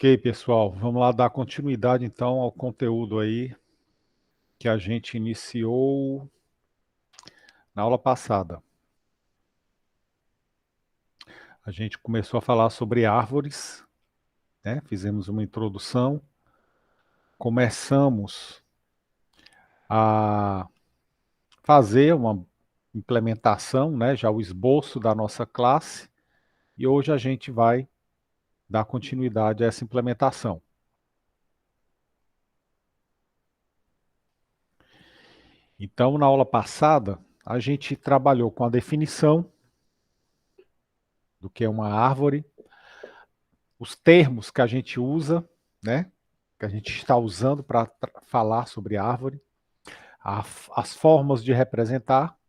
Ok, pessoal, vamos lá dar continuidade então ao conteúdo aí que a gente iniciou na aula passada. A gente começou a falar sobre árvores, né? Fizemos uma introdução, começamos a fazer uma implementação, né? Já o esboço da nossa classe, e hoje a gente vai dar continuidade a essa implementação. Então, na aula passada, a gente trabalhou com a definição do que é uma árvore, os termos que a gente usa, né, que a gente está usando para falar sobre árvore, as formas de representar.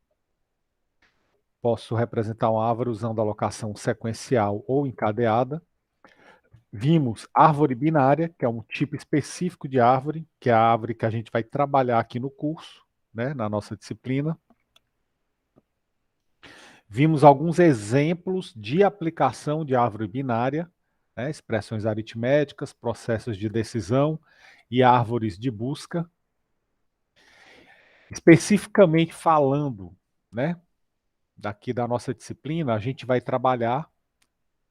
Posso representar uma árvore usando alocação sequencial ou encadeada. Vimos árvore binária, que é um tipo específico de árvore, que é a árvore que a gente vai trabalhar aqui no curso, né, na nossa disciplina. Vimos alguns exemplos de aplicação de árvore binária, né, expressões aritméticas, processos de decisão e árvores de busca. Especificamente falando, né, daqui da nossa disciplina, a gente vai trabalhar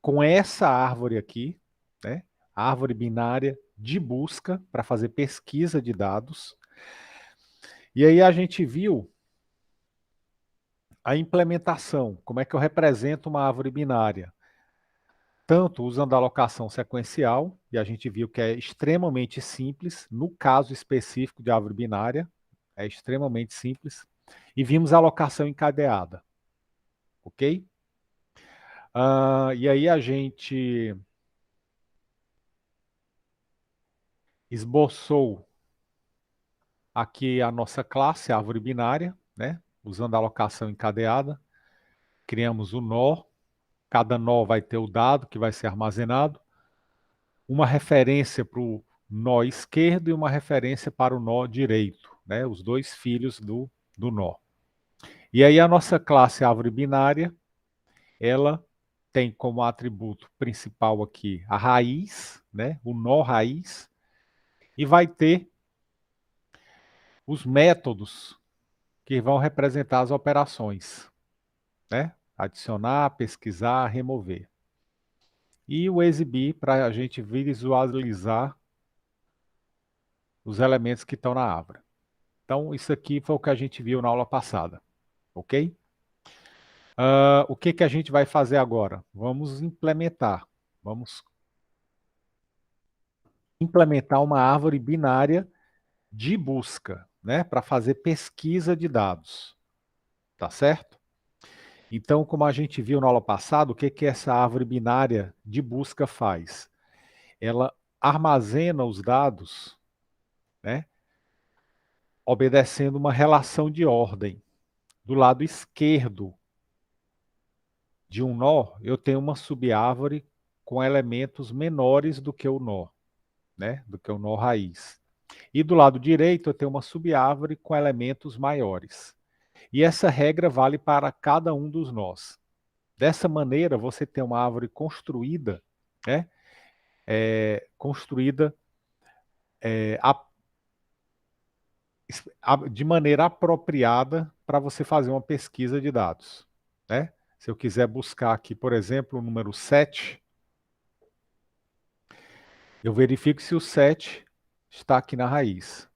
com essa árvore aqui, né, árvore binária de busca para fazer pesquisa de dados. E aí a gente viu a implementação, como é que eu represento uma árvore binária. Tanto usando a alocação sequencial, e a gente viu que é extremamente simples, no caso específico de árvore binária, é extremamente simples, e vimos a alocação encadeada, ok? E aí a gente esboçou aqui a nossa classe, a árvore binária, né? Usando a alocação encadeada, criamos o nó, cada nó vai ter o dado que vai ser armazenado, uma referência para o nó esquerdo e uma referência para o nó direito, né? Os dois filhos do nó. E aí a nossa classe árvore binária, ela tem como atributo principal aqui a raiz, né? O nó raiz, e vai ter os métodos que vão representar as operações, né? Adicionar, pesquisar, remover. E o exibir para a gente visualizar os elementos que estão na árvore. Então, isso aqui foi o que a gente viu na aula passada, ok? O que, que a gente vai fazer agora? Vamos implementar uma árvore binária de busca, né? Para fazer pesquisa de dados, tá certo? Então, como a gente viu na aula passada, o que, que essa árvore binária de busca faz? Ela armazena os dados, né, obedecendo uma relação de ordem. Do lado esquerdo de um nó, eu tenho uma subárvore com elementos menores do que o nó, né, do que o nó raiz. E do lado direito, eu tenho uma subárvore com elementos maiores. E essa regra vale para cada um dos nós. Dessa maneira, você tem uma árvore construída, né, construída de maneira apropriada para você fazer uma pesquisa de dados, né? Se eu quiser buscar aqui, por exemplo, o número 7, eu verifico se o 7 está aqui na raiz.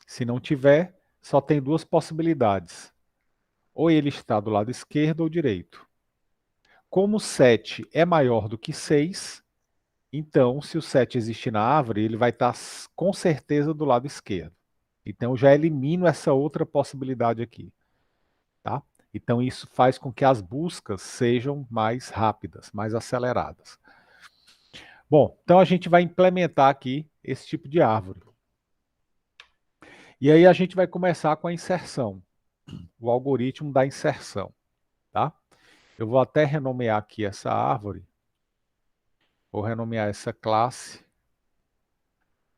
Se não tiver, só tem duas possibilidades. Ou ele está do lado esquerdo ou direito. Como o 7 é maior do que 6, então, se o 7 existir na árvore, ele vai estar com certeza do lado esquerdo. Então, eu já elimino essa outra possibilidade aqui. Tá? Então, isso faz com que as buscas sejam mais rápidas, mais aceleradas. Bom, então a gente vai implementar aqui esse tipo de árvore. E aí a gente vai começar com a inserção, o algoritmo da inserção. Tá? Eu vou até renomear aqui essa árvore, vou renomear essa classe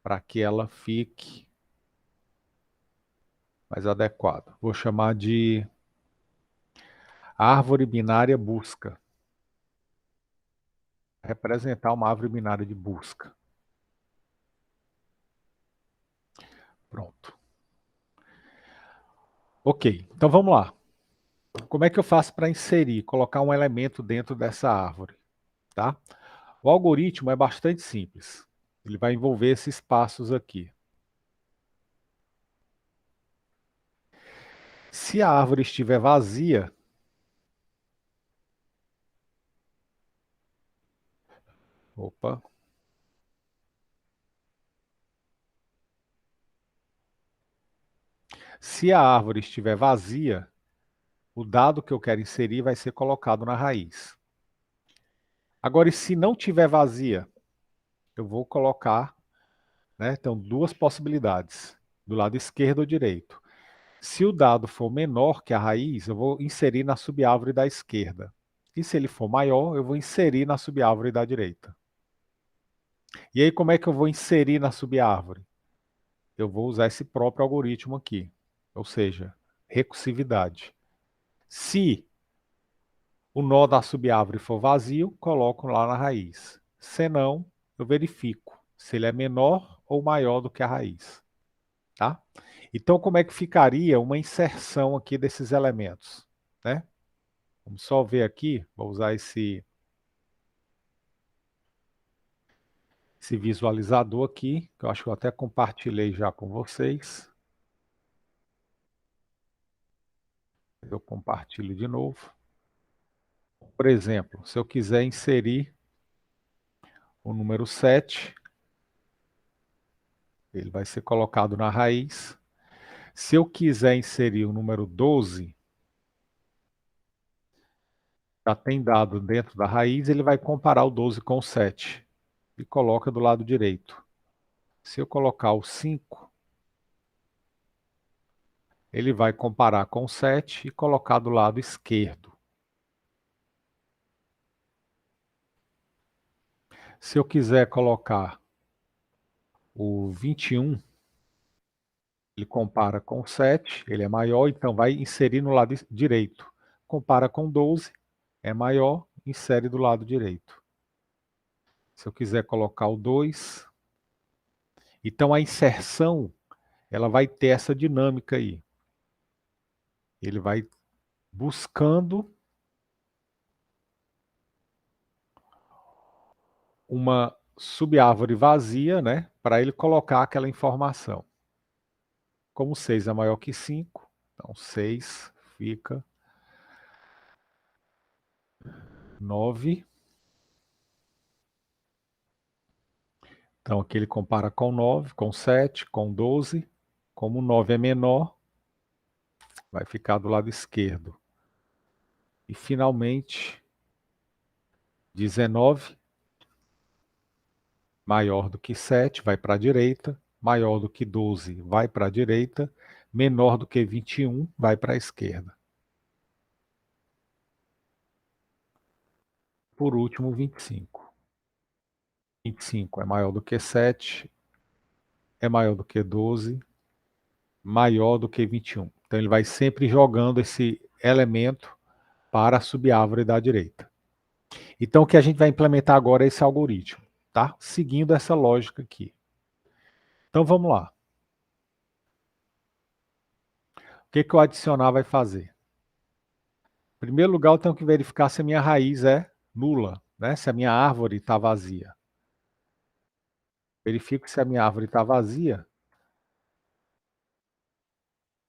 para que ela fique mais adequada. Vou chamar de árvore binária busca. representar uma árvore binária de busca. Pronto. Ok, então vamos lá. Como é que eu faço para inserir, colocar um elemento dentro dessa árvore? Tá? O algoritmo é bastante simples. Ele vai envolver esses passos aqui. Se a árvore estiver vazia, opa, se a árvore estiver vazia, o dado que eu quero inserir vai ser colocado na raiz. Agora, e se não estiver vazia, eu vou colocar, né? Então, duas possibilidades, do lado esquerdo ou direito. Se o dado for menor que a raiz, eu vou inserir na subárvore da esquerda. E se ele for maior, eu vou inserir na subárvore da direita. E aí, como é que eu vou inserir na subárvore? Eu vou usar esse próprio algoritmo aqui, ou seja, recursividade. Se o nó da subárvore for vazio, coloco lá na raiz. Se não, eu verifico se ele é menor ou maior do que a raiz. Tá? Então, como é que ficaria uma inserção aqui desses elementos? Né? Vamos só ver aqui, vou usar esse visualizador aqui, que eu acho que eu até compartilhei já com vocês. Eu compartilho de novo. Por exemplo, se eu quiser inserir o número 7, ele vai ser colocado na raiz. Se eu quiser inserir o número 12, já tem dado dentro da raiz, ele vai comparar o 12 com o 7 e coloca do lado direito. Se eu colocar o 5, ele vai comparar com o 7 e colocar do lado esquerdo. Se eu quiser colocar o 21, ele compara com o 7, ele é maior, então vai inserir no lado direito. Compara com 12, é maior, insere do lado direito. Se eu quiser colocar o 2, então a inserção, ela vai ter essa dinâmica aí. Ele vai buscando uma subárvore vazia, né, para ele colocar aquela informação. Como 6 é maior que 5, então 6 fica 9. Então aqui ele compara com 9, com 7, com 12. Como 9 é menor, vai ficar do lado esquerdo. E finalmente, 19, maior do que 7, vai para a direita. Maior do que 12, vai para a direita. Menor do que 21, vai para a esquerda. Por último, 25. 25 é maior do que 7, é maior do que 12, maior do que 21. Então ele vai sempre jogando esse elemento para a subárvore da direita. Então o que a gente vai implementar agora é esse algoritmo, tá? Seguindo essa lógica aqui. Então vamos lá. O que que o adicionar vai fazer? Em primeiro lugar, eu tenho que verificar se a minha raiz é nula, né? Se a minha árvore está vazia. Verifico se a minha árvore está vazia,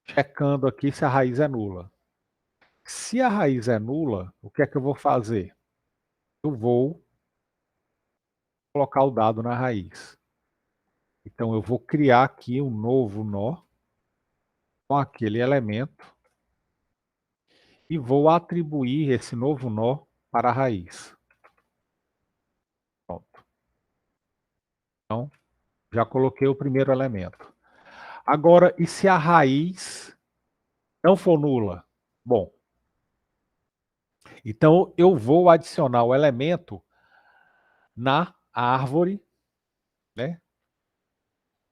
checando aqui se a raiz é nula. Se a raiz é nula, o que é que eu vou fazer? Eu vou colocar o dado na raiz. Então eu vou criar aqui um novo nó com aquele elemento e vou atribuir esse novo nó para a raiz. Pronto. Então, já coloquei o primeiro elemento. Agora, e se a raiz não for nula? Bom, então eu vou adicionar o elemento na árvore, né,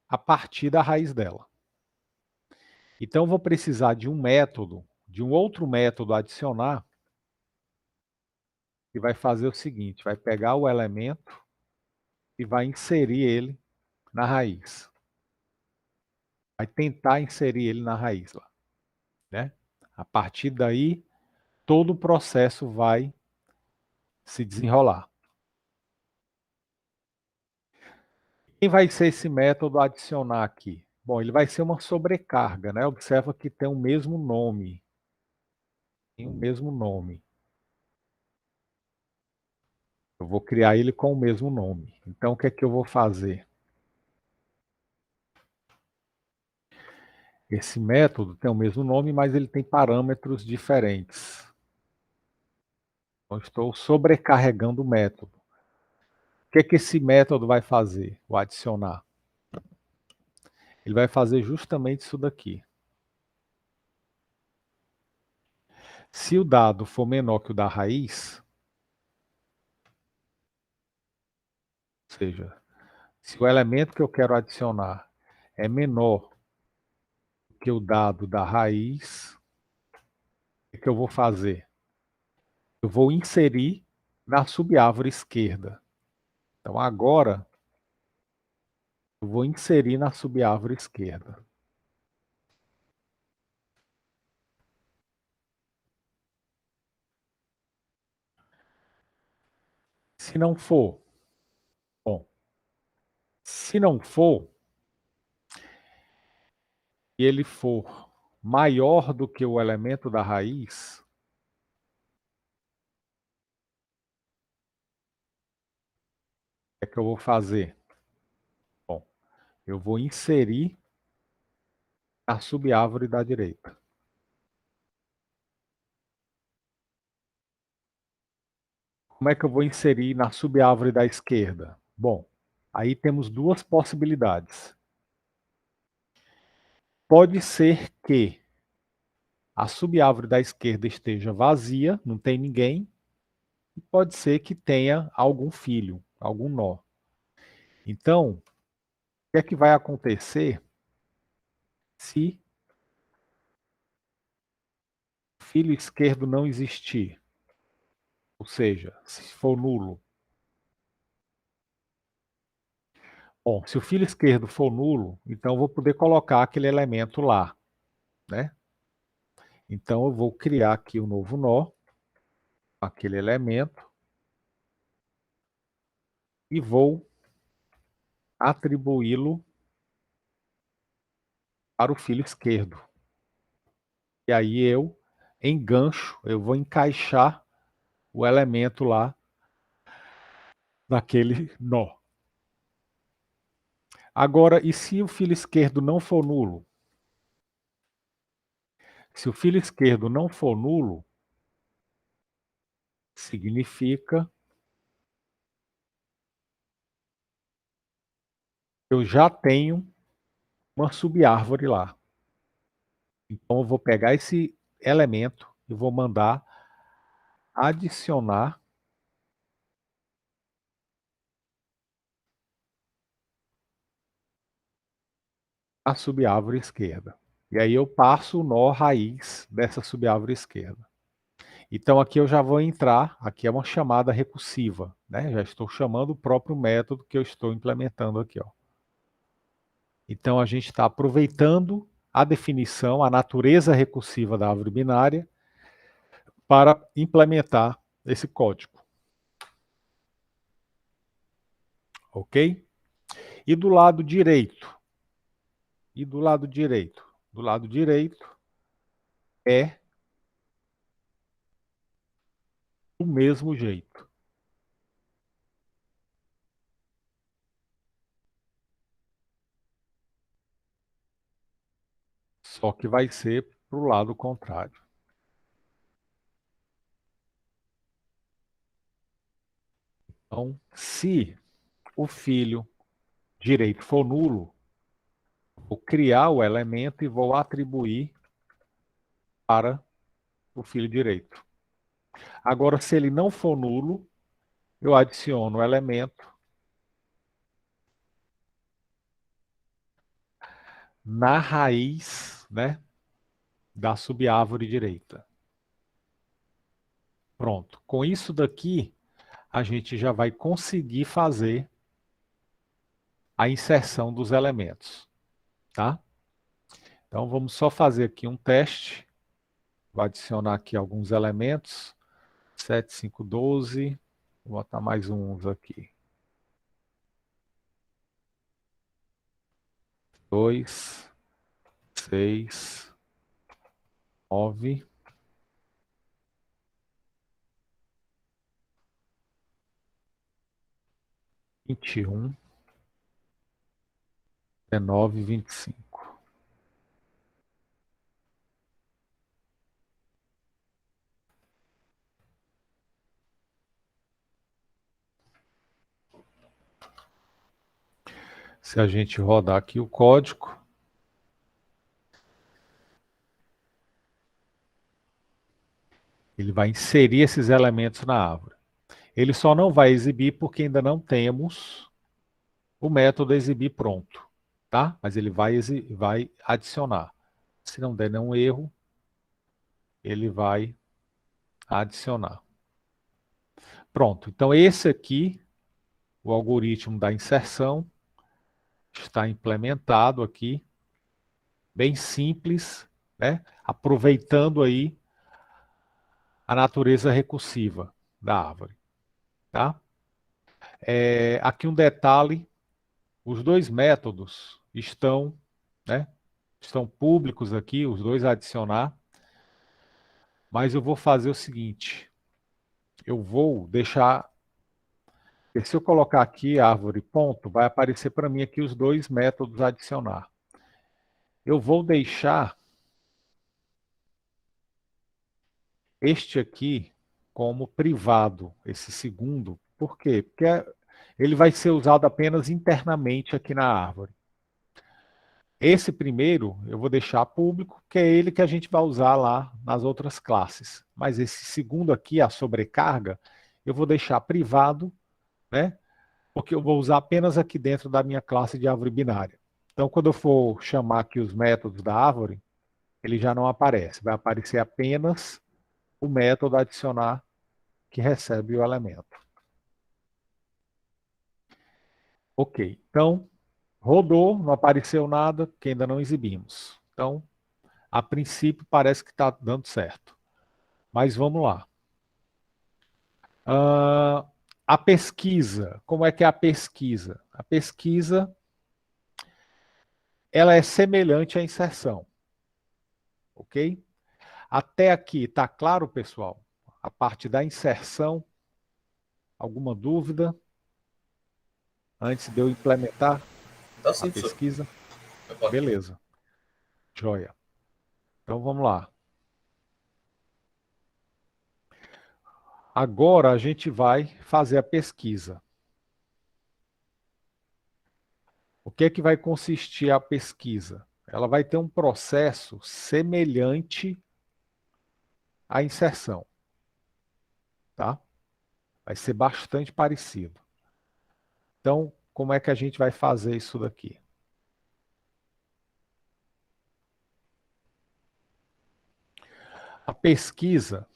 a partir da raiz dela. Então eu vou precisar de um método, de um outro método a adicionar, e vai fazer o seguinte, vai pegar o elemento e vai inserir ele na raiz. Vai tentar inserir ele na raiz lá, né? A partir daí, todo o processo vai se desenrolar. Quem vai ser esse método adicionar aqui? Bom, ele vai ser uma sobrecarga, né? Observa que tem o mesmo nome. Tem o mesmo nome. Eu vou criar ele com o mesmo nome. Então, o que é que eu vou fazer? Esse método tem o mesmo nome, mas ele tem parâmetros diferentes. Então, estou sobrecarregando o método. O que é que esse método vai fazer? O adicionar. Ele vai fazer justamente isso daqui. Se o dado for menor que o da raiz, ou seja, se o elemento que eu quero adicionar é menor que o dado da raiz, o que eu vou fazer? Eu vou inserir na subárvore esquerda. Então, agora, eu vou inserir na subárvore esquerda. Se não for, bom, se não for, e ele for maior do que o elemento da raiz, o que é que eu vou fazer? Bom, eu vou inserir na subárvore da direita. Como é que eu vou inserir na subárvore da esquerda? Bom, aí temos duas possibilidades. Pode ser que a subárvore da esquerda esteja vazia, não tem ninguém, e pode ser que tenha algum filho, algum nó. Então, o que é que vai acontecer se o filho esquerdo não existir? Ou seja, se for nulo. Bom, se o filho esquerdo for nulo, então eu vou poder colocar aquele elemento lá, né? Então eu vou criar aqui um novo nó, aquele elemento, e vou atribuí-lo para o filho esquerdo. E aí eu engancho, eu vou encaixar o elemento lá naquele nó. Agora, e se o filho esquerdo não for nulo? Se o filho esquerdo não for nulo, significa que eu já tenho uma subárvore lá. Então eu vou pegar esse elemento e vou mandar adicionar a subárvore esquerda. E aí eu passo o nó raiz dessa subárvore esquerda. Então aqui eu já vou entrar, aqui é uma chamada recursiva, né? Já estou chamando o próprio método que eu estou implementando aqui, ó. Então a gente está aproveitando a definição, a natureza recursiva da árvore binária para implementar esse código. Ok? E do lado direito? E do lado direito? Do lado direito é do mesmo jeito. Só que vai ser para o lado contrário. Então, se o filho direito for nulo, vou criar o elemento e vou atribuir para o filho direito. Agora, se ele não for nulo, eu adiciono o elemento na raiz, né, da subárvore direita. Pronto. Com isso daqui, a gente já vai conseguir fazer a inserção dos elementos, tá? Então, vamos só fazer aqui um teste. Vou adicionar aqui alguns elementos. 7, 5, 12. Vou botar mais uns aqui. 2, 6, 9, 21, 19, 25. Se a gente rodar aqui o código, ele vai inserir esses elementos na árvore. Ele só não vai exibir porque ainda não temos o método exibir pronto, tá? Mas ele vai adicionar. Se não der nenhum erro, ele vai adicionar. Pronto, então esse aqui, o algoritmo da inserção, está implementado aqui, bem simples, né? Aproveitando aí a natureza recursiva da árvore, tá? Aqui um detalhe, os dois métodos estão, né? Estão públicos aqui, os dois a adicionar, mas eu vou fazer o seguinte, eu vou deixar, se eu colocar aqui árvore ponto, vai aparecer para mim aqui os dois métodos a adicionar. Eu vou deixar este aqui como privado, esse segundo. Por quê? Porque ele vai ser usado apenas internamente aqui na árvore. Esse primeiro eu vou deixar público, que é ele que a gente vai usar lá nas outras classes. Mas esse segundo aqui, a sobrecarga, eu vou deixar privado, né? Porque eu vou usar apenas aqui dentro da minha classe de árvore binária. Então, quando eu for chamar aqui os métodos da árvore, ele já não aparece. Vai aparecer apenas o método adicionar que recebe o elemento. Ok, então rodou, não apareceu nada, porque ainda não exibimos. Então, a princípio parece que está dando certo. Mas vamos lá. A pesquisa, como é que é a pesquisa? A pesquisa, ela é semelhante à inserção, ok? Até aqui, está claro, pessoal? A parte da inserção, alguma dúvida antes de eu implementar Tá a sim, professor. pesquisa? Pode. Beleza, joia. Então vamos lá. Agora a gente vai fazer a pesquisa. O que é que vai consistir a pesquisa? Ela vai ter um processo semelhante à inserção, tá? Vai ser bastante parecido. Então, como é que a gente vai fazer isso daqui? A pesquisa,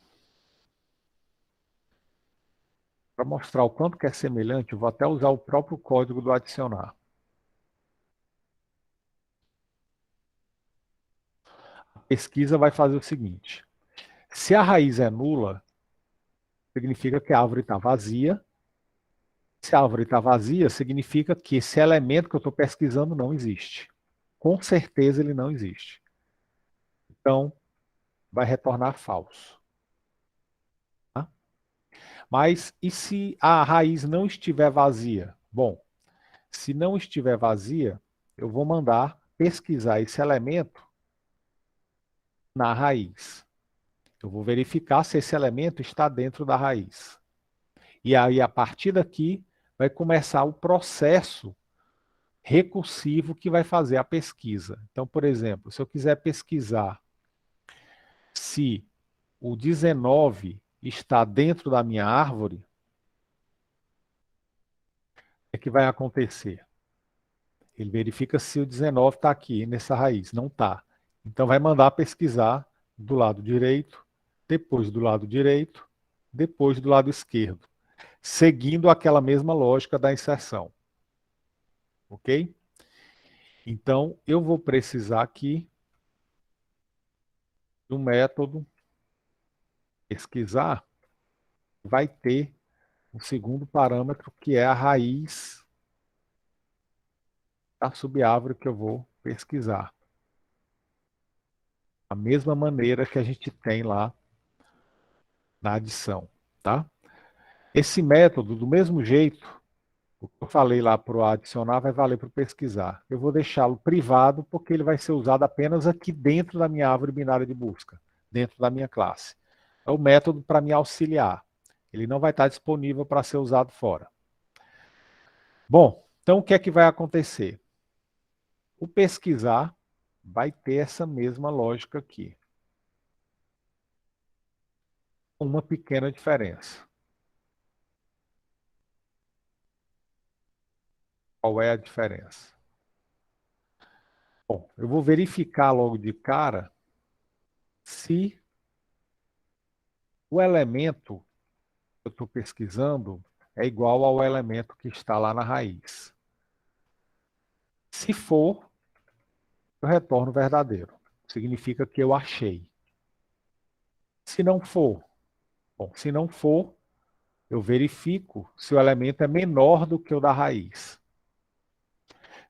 para mostrar o quanto que é semelhante, eu vou até usar o próprio código do adicionar. A pesquisa vai fazer o seguinte: se a raiz é nula, significa que a árvore está vazia. Se a árvore está vazia, significa que esse elemento que eu estou pesquisando não existe. Com certeza ele não existe. Então, vai retornar falso. Tá? Mas e se a raiz não estiver vazia? Bom, se não estiver vazia, eu vou mandar pesquisar esse elemento na raiz. Eu vou verificar se esse elemento está dentro da raiz. E aí, a partir daqui, vai começar o processo recursivo que vai fazer a pesquisa. Então, por exemplo, se eu quiser pesquisar se o 19 está dentro da minha árvore, o que vai acontecer? Ele verifica se o 19 está aqui nessa raiz. Não está. Então vai mandar pesquisar do lado direito, depois do lado direito, depois do lado esquerdo, seguindo aquela mesma lógica da inserção. Ok? Então, eu vou precisar aqui de um método pesquisar, vai ter um segundo parâmetro, que é a raiz da subárvore que eu vou pesquisar. A mesma maneira que a gente tem lá na adição, tá? Esse método, do mesmo jeito, o que eu falei lá para o adicionar vai valer para o pesquisar. Eu vou deixá-lo privado porque ele vai ser usado apenas aqui dentro da minha árvore binária de busca, dentro da minha classe. É o método para me auxiliar. Ele não vai estar disponível para ser usado fora. Bom, então o que é que vai acontecer? O pesquisar vai ter essa mesma lógica aqui. Uma pequena diferença. Qual é a diferença? Bom, eu vou verificar logo de cara se o elemento que eu estou pesquisando é igual ao elemento que está lá na raiz. Se for, eu retorno verdadeiro. Significa que eu achei. Se não for, bom, se não for, eu verifico se o elemento é menor do que o da raiz.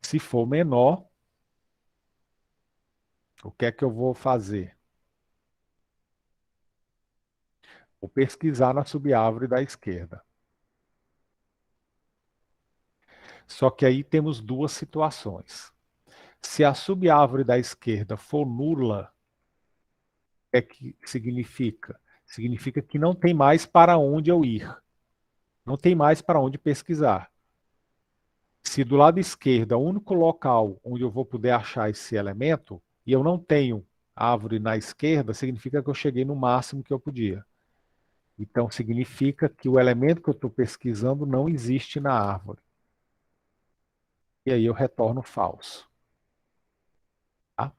Se for menor, o que é que eu vou fazer? Vou pesquisar na subárvore da esquerda. Só que aí temos duas situações. Se a subárvore da esquerda for nula, o que significa? Significa que não tem mais para onde eu ir. Não tem mais para onde pesquisar. Se do lado esquerdo é o único local onde eu vou poder achar esse elemento, e eu não tenho árvore na esquerda, significa que eu cheguei no máximo que eu podia. Então, significa que o elemento que eu estou pesquisando não existe na árvore. E aí eu retorno falso. Tá?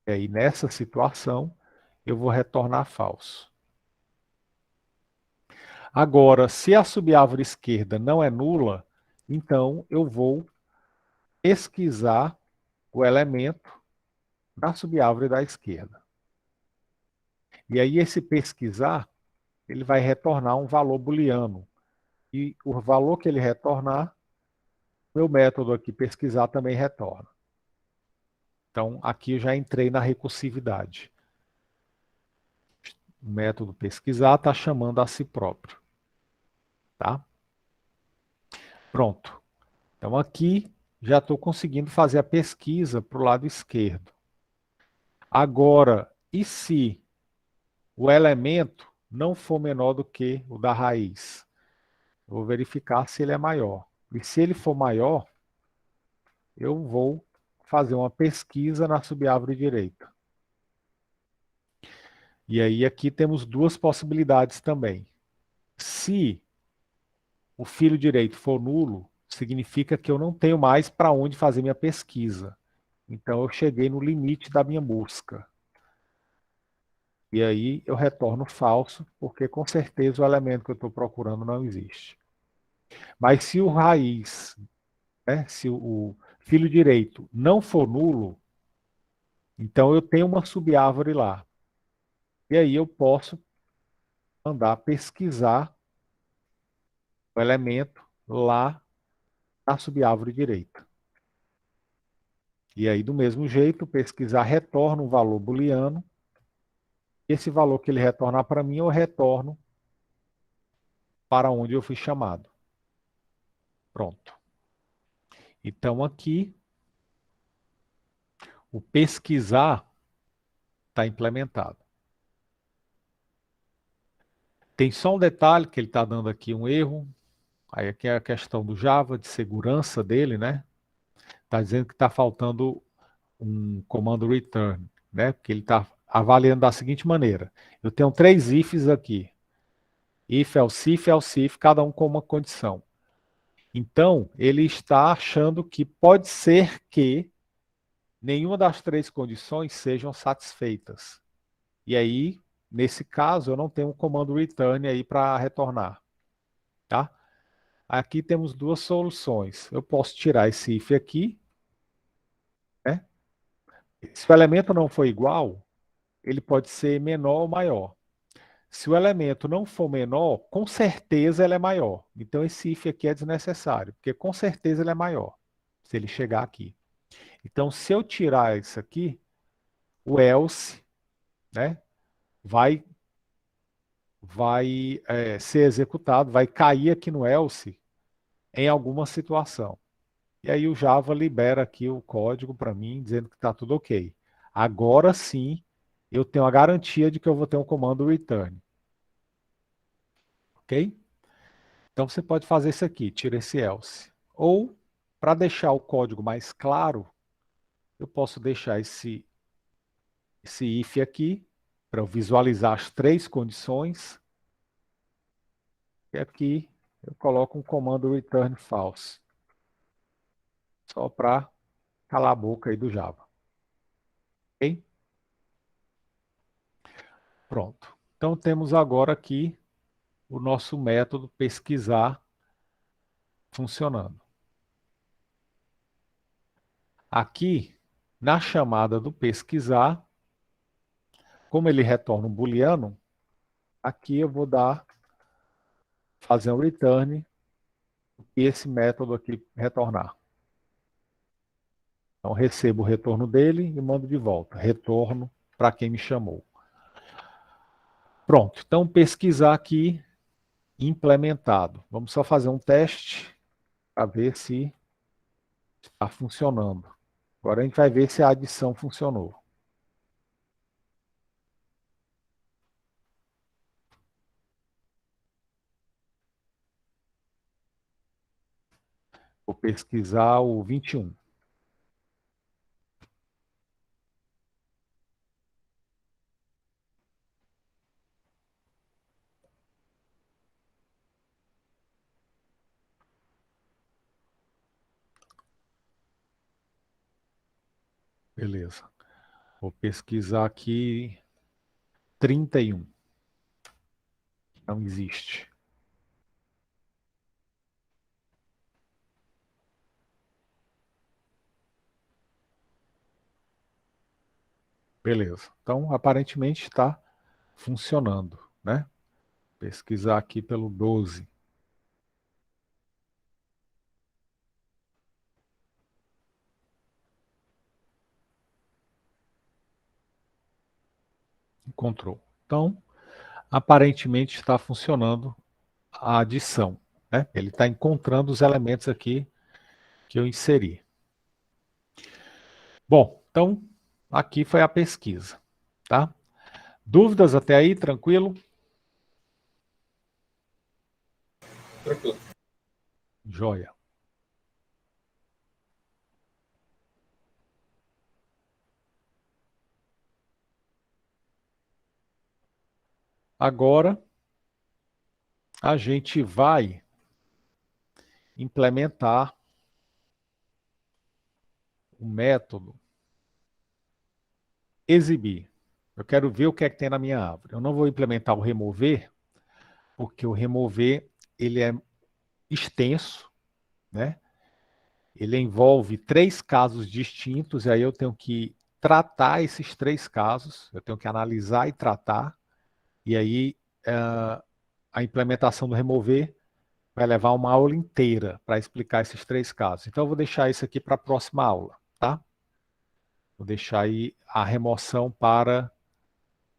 E aí, nessa situação, eu vou retornar falso. Agora, se a subárvore esquerda não é nula, então eu vou pesquisar o elemento da subárvore da esquerda. E aí esse pesquisar, ele vai retornar um valor booleano. E o valor que ele retornar, meu método aqui pesquisar também retorna. Então, aqui eu já entrei na recursividade. O método pesquisar está chamando a si próprio. Tá? Pronto. Então, aqui já estou conseguindo fazer a pesquisa para o lado esquerdo. Agora, e se o elemento não for menor do que o da raiz? Eu vou verificar se ele é maior. E se ele for maior, eu vou fazer uma pesquisa na subárvore direita. E aí aqui temos duas possibilidades também. Se o filho direito for nulo, significa que eu não tenho mais para onde fazer minha pesquisa. Então eu cheguei no limite da minha busca. E aí eu retorno falso, porque com certeza o elemento que eu estou procurando não existe. Mas se o raiz, né, se o filho direito não for nulo, então eu tenho uma subárvore lá. E aí eu posso mandar pesquisar o elemento lá na subárvore direita. E aí, do mesmo jeito, pesquisar retorna um valor booleano. Esse valor que ele retornar para mim, eu retorno para onde eu fui chamado. Pronto. Então, aqui, o pesquisar está implementado. Tem só um detalhe que ele está dando aqui um erro. Aí aqui é a questão do Java, de segurança dele, né? Está dizendo que está faltando um comando return, né? Porque ele está avaliando da seguinte maneira. Eu tenho três ifs aqui. If, else if, cada um com uma condição. Então, ele está achando que pode ser que nenhuma das três condições sejam satisfeitas. E aí, Nesse caso, eu não tenho um comando return aí para retornar, tá? Aqui temos duas soluções. Eu posso tirar esse if aqui, né? Se o elemento não for igual, ele pode ser menor ou maior. Se o elemento não for menor, com certeza ele é maior. Então esse if aqui é desnecessário, porque com certeza ele é maior, se ele chegar aqui. Então se eu tirar isso aqui, o else, né, vai, vai ser executado, vai cair aqui no else em alguma situação. E aí o Java libera aqui o código para mim, dizendo que está tudo ok. Agora sim, eu tenho a garantia de que eu vou ter um comando return. Ok? Então você pode fazer isso aqui, tira esse else. Ou, para deixar o código mais claro, eu posso deixar esse if aqui, para eu visualizar as três condições. E aqui eu coloco um comando return false, só para calar a boca aí do Java. Ok? Pronto. Então temos agora aqui o nosso método pesquisar funcionando. Aqui, na chamada do pesquisar, como ele retorna um booleano, aqui eu vou fazer um return e esse método aqui retornar. Então recebo o retorno dele e mando de volta. Retorno para quem me chamou. Pronto, então pesquisar aqui implementado. Vamos só fazer um teste para ver se está funcionando. Agora a gente vai ver se a adição funcionou. Vou pesquisar o 21. Beleza. Vou pesquisar aqui 31. Não existe. Beleza. Então, aparentemente está funcionando, né? Pesquisar aqui pelo 12. Encontrou. Então, aparentemente está funcionando a adição, né? Ele está encontrando os elementos aqui que eu inseri. Bom, então aqui foi a pesquisa, tá? Dúvidas até aí? Tranquilo? Tranquilo. Joia. Agora a gente vai implementar o método exibir. Eu quero ver o que é que tem na minha árvore. Eu não vou implementar o remover, porque o remover ele é extenso, né? Ele envolve três casos distintos, e aí eu tenho que tratar esses três casos, eu tenho que analisar e tratar, e aí a implementação do remover vai levar uma aula inteira para explicar esses três casos. Então eu vou deixar isso aqui para a próxima aula, tá? Vou deixar aí a remoção para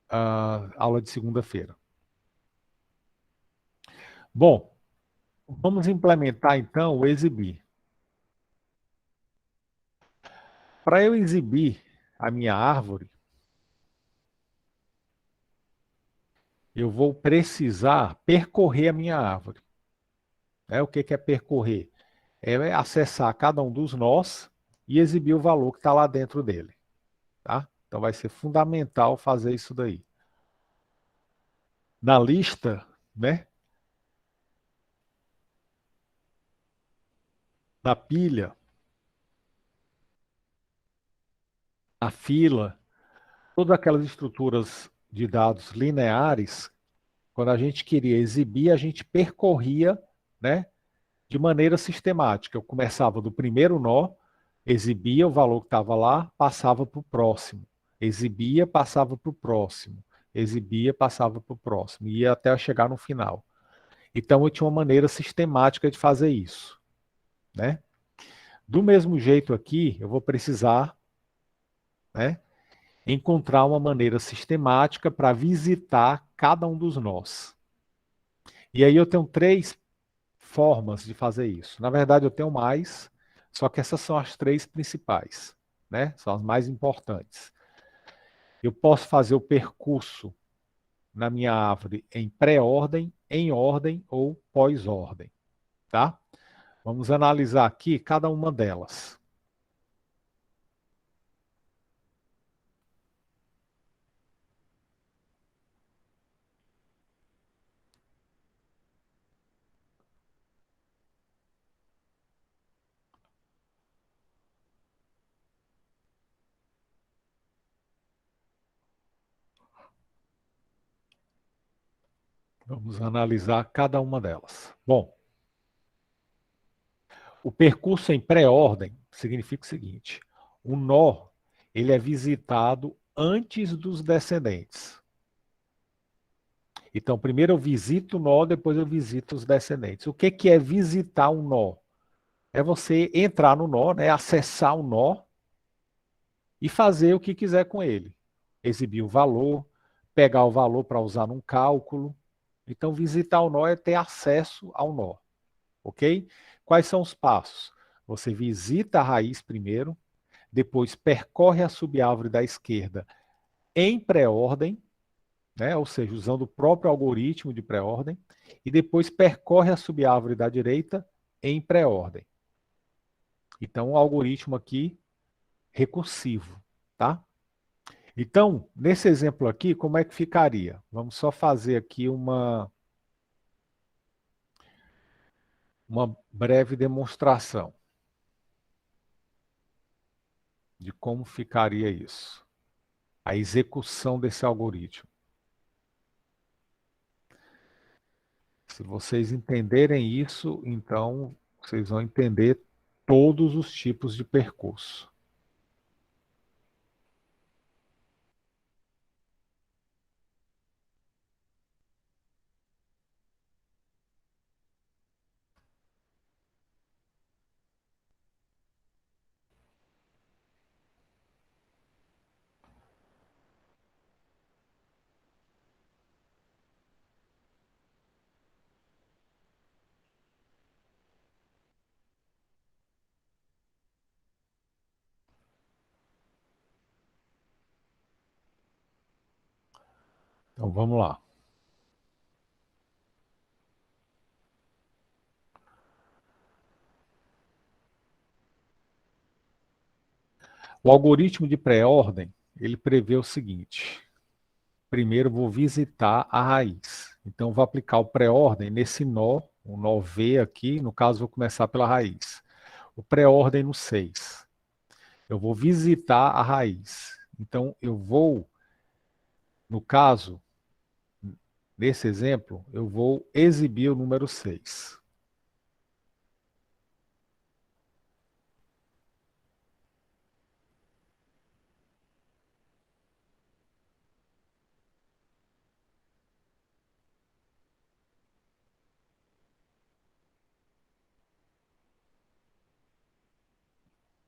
a aula de segunda-feira. Bom, vamos implementar então o exibir. Para eu exibir a minha árvore, eu vou precisar percorrer a minha árvore. O que é percorrer? É acessar cada um dos nós e exibir o valor que está lá dentro dele. Tá? Então vai ser fundamental fazer isso daí. Na lista, né? Na pilha, na fila, todas aquelas estruturas de dados lineares, quando a gente queria exibir, a gente percorria, né, de maneira sistemática. Eu começava do primeiro nó, exibia o valor que estava lá, passava para o próximo. Exibia, passava para o próximo. Exibia, passava para o próximo. Ia até chegar no final. Então eu tinha uma maneira sistemática de fazer isso, né? Do mesmo jeito aqui, eu vou precisar, né, encontrar uma maneira sistemática para visitar cada um dos nós. E aí eu tenho três formas de fazer isso. Na verdade, eu tenho mais, só que essas são as três principais, né? São as mais importantes. Eu posso fazer o percurso na minha árvore em pré-ordem, em ordem ou pós-ordem, tá? Vamos analisar aqui cada uma delas. Vamos analisar cada uma delas. Bom, o percurso em pré-ordem significa o seguinte: o nó ele é visitado antes dos descendentes. Então, primeiro eu visito o nó, depois eu visito os descendentes. O que que é visitar um nó? É você entrar no nó, né, acessar o nó e fazer o que quiser com ele. Exibir o valor, pegar o valor para usar num cálculo. Então, visitar o nó é ter acesso ao nó, ok? Quais são os passos? Você visita a raiz primeiro, depois percorre a subárvore da esquerda em pré-ordem, né? Ou seja, usando o próprio algoritmo de pré-ordem, e depois percorre a subárvore da direita em pré-ordem. Então, o algoritmo aqui recursivo, tá? Então, nesse exemplo aqui, como é que ficaria? Vamos só fazer aqui uma breve demonstração de como ficaria isso, a execução desse algoritmo. Se vocês entenderem isso, então vocês vão entender todos os tipos de percurso. Então vamos lá. O algoritmo de pré-ordem, ele prevê o seguinte: primeiro vou visitar a raiz. Então vou aplicar o pré-ordem nesse nó, o nó V aqui, no caso vou começar pela raiz. O pré-ordem no 6. Eu vou visitar a raiz. Então eu vou, no caso, nesse exemplo, eu vou exibir o número 6.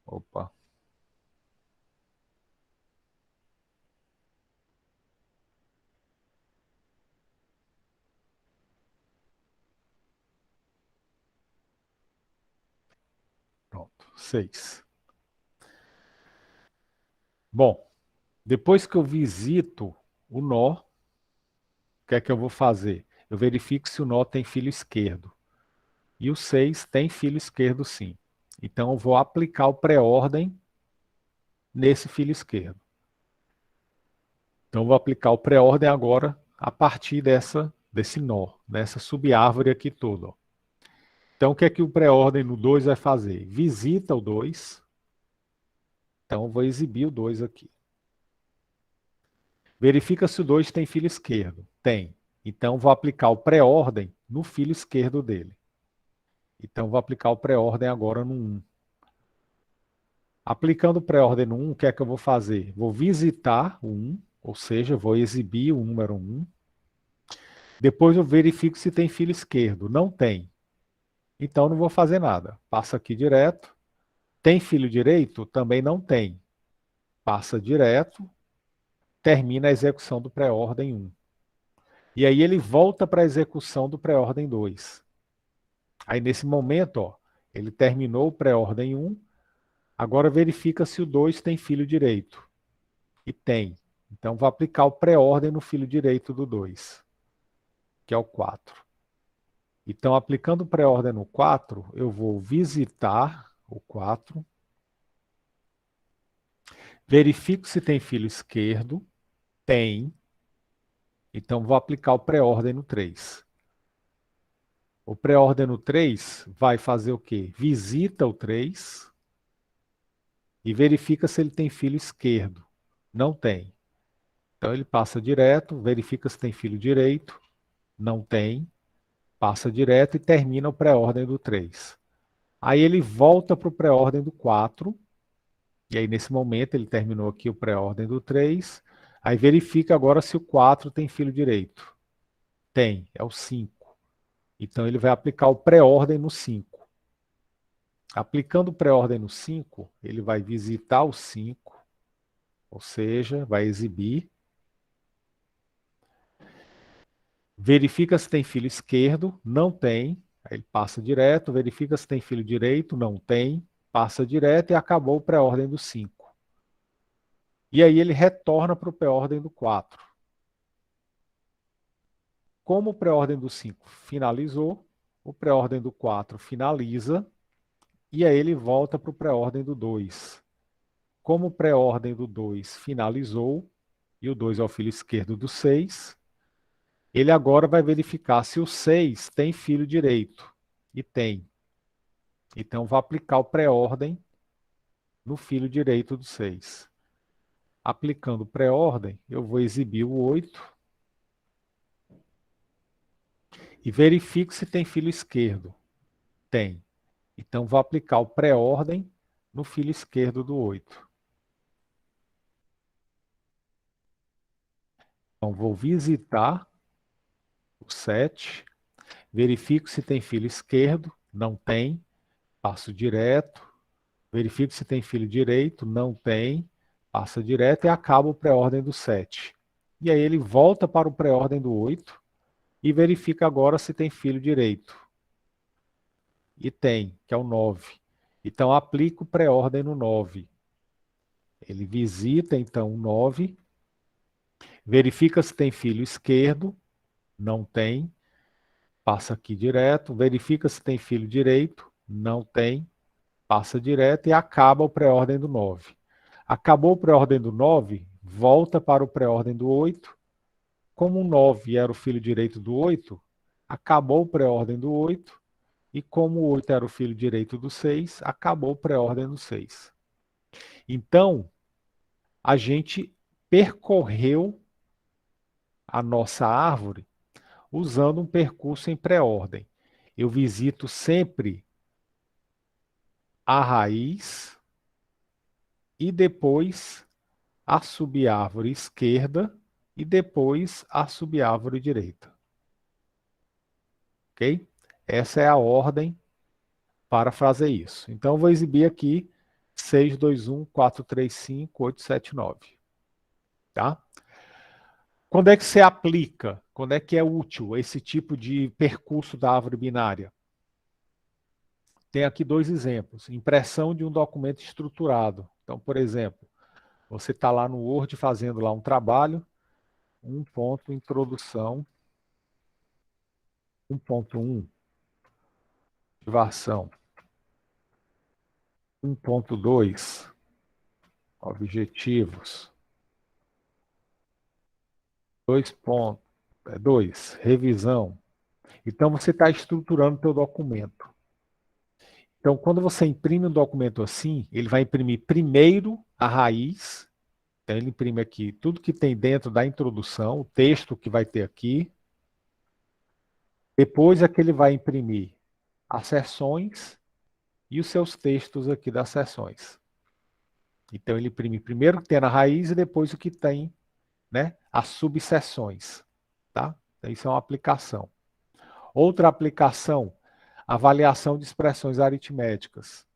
Opa, pronto, 6. Bom, depois que eu visito o nó, o que é que eu vou fazer? Eu verifico se o nó tem filo esquerdo. E o 6 tem filo esquerdo sim. Então eu vou aplicar o pré-ordem nesse filo esquerdo. Então eu vou aplicar o pré-ordem agora a partir desse nó, dessa subárvore aqui toda. Ó. Então o que é que o pré-ordem no 2 vai fazer? Visita o 2. Então eu vou exibir o 2 aqui. Verifica se o 2 tem filho esquerdo. Tem. Então, vou aplicar o pré-ordem no filho esquerdo dele. Então, vou aplicar o pré-ordem agora no 1. Aplicando o pré-ordem no 1, o que é que eu vou fazer? Vou visitar o 1, ou seja, vou exibir o número 1. Depois eu verifico se tem filho esquerdo. Não tem. Então, não vou fazer nada. Passa aqui direto. Tem filho direito? Também não tem. Passa direto. Termina a execução do pré-ordem 1. E aí ele volta para a execução do pré-ordem 2. Aí nesse momento, ó, ele terminou o pré-ordem 1, agora verifica se o 2 tem filho direito. E tem. Então vou aplicar o pré-ordem no filho direito do 2, que é o 4. Então, aplicando o pré-ordem no 4, eu vou visitar o 4, verifico se tem filho esquerdo, tem. Então vou aplicar o pré-ordem no 3. O pré-ordem no 3 vai fazer o quê? Visita o 3 e verifica se ele tem filho esquerdo. Não tem. Então ele passa direto, verifica se tem filho direito. Não tem. Passa direto e termina o pré-ordem do 3. Aí ele volta para o pré-ordem do 4. E aí nesse momento ele terminou aqui o pré-ordem do 3. Aí verifica agora se o 4 tem filho direito. Tem, é o 5. Então ele vai aplicar o pré-ordem no 5. Aplicando o pré-ordem no 5, ele vai visitar o 5, ou seja, vai exibir. Verifica se tem filho esquerdo, não tem. Aí ele passa direto, verifica se tem filho direito, não tem. Passa direto e acabou o pré-ordem do 5. E aí ele retorna para o pré-ordem do 4. Como o pré-ordem do 5 finalizou, o pré-ordem do 4 finaliza, e aí ele volta para o pré-ordem do 2. Como o pré-ordem do 2 finalizou, e o 2 é o filho esquerdo do 6, ele agora vai verificar se o 6 tem filho direito. E tem. Então, vai aplicar o pré-ordem no filho direito do 6. Aplicando pré-ordem, eu vou exibir o 8 e verifico se tem filho esquerdo. Tem. Então, vou aplicar o pré-ordem no filho esquerdo do 8. Então, vou visitar o 7, verifico se tem filho esquerdo, não tem, passo direto, verifico se tem filho direito, não tem, passa direto e acaba o pré-ordem do 7. E aí ele volta para o pré-ordem do 8 e verifica agora se tem filho direito. E tem, que é o 9. Então aplica o pré-ordem no 9. Ele visita então o 9, verifica se tem filho esquerdo, não tem, passa aqui direto, verifica se tem filho direito, não tem, passa direto e acaba o pré-ordem do 9. Acabou o pré-ordem do 9, volta para o pré-ordem do 8. Como o 9 era o filho direito do 8, acabou o pré-ordem do 8. E como o 8 era o filho direito do 6, acabou o pré-ordem do 6. Então, a gente percorreu a nossa árvore usando um percurso em pré-ordem. Eu visito sempre a raiz e depois a subárvore esquerda e depois a subárvore direita. Ok? Essa é a ordem para fazer isso. Então, eu vou exibir aqui 6, 2, 1, 4, 3, 5, 8, 7, 9. Tá? Quando é que você aplica? Quando é que é útil esse tipo de percurso da árvore binária? Tem aqui dois exemplos. Impressão de um documento estruturado. Então, por exemplo, você está lá no Word fazendo lá um trabalho, 1. Introdução, 1.1, ativação, 1.2, objetivos, 2. Revisão. Então, você está estruturando o seu documento. Então, quando você imprime um documento assim, ele vai imprimir primeiro a raiz. Então, ele imprime aqui tudo que tem dentro da introdução, o texto que vai ter aqui. Depois é que ele vai imprimir as seções e os seus textos aqui das seções. Então, ele imprime primeiro o que tem na raiz e depois o que tem, né, as subseções. Tá? Então, isso é uma aplicação. Outra aplicação, avaliação de expressões aritméticas.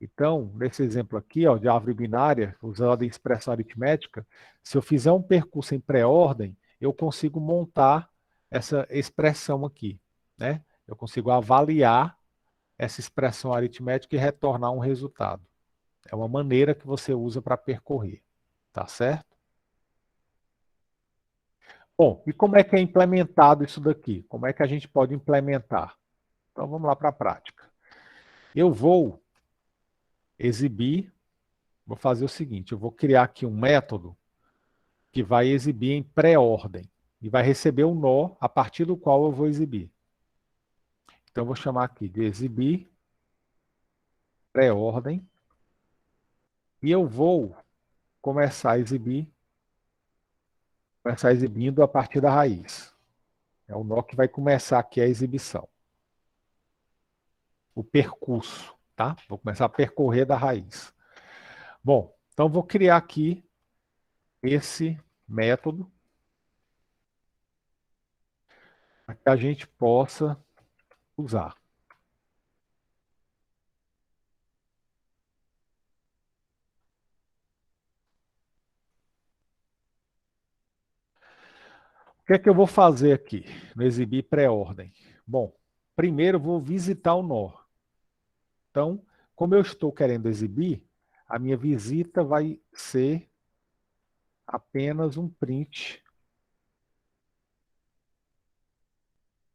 Então, nesse exemplo aqui, ó, de árvore binária, usando a expressão aritmética, se eu fizer um percurso em pré-ordem, eu consigo montar essa expressão aqui, né? Eu consigo avaliar essa expressão aritmética e retornar um resultado. É uma maneira que você usa para percorrer, tá certo? Bom, e como é que é implementado isso daqui? Como é que a gente pode implementar? Então, vamos lá para a prática. Eu vou exibir, vou fazer o seguinte, eu vou criar aqui um método que vai exibir em pré-ordem e vai receber um nó a partir do qual eu vou exibir. Então, eu vou chamar aqui de exibir pré-ordem e eu vou começar exibindo a partir da raiz. É o nó que vai começar aqui a exibição. O percurso, tá? Vou começar a percorrer da raiz. Bom, então vou criar aqui esse método para que a gente possa usar. O que é que eu vou fazer aqui no exibir pré-ordem? Bom, primeiro eu vou visitar o nó. Então, como eu estou querendo exibir, a minha visita vai ser apenas um print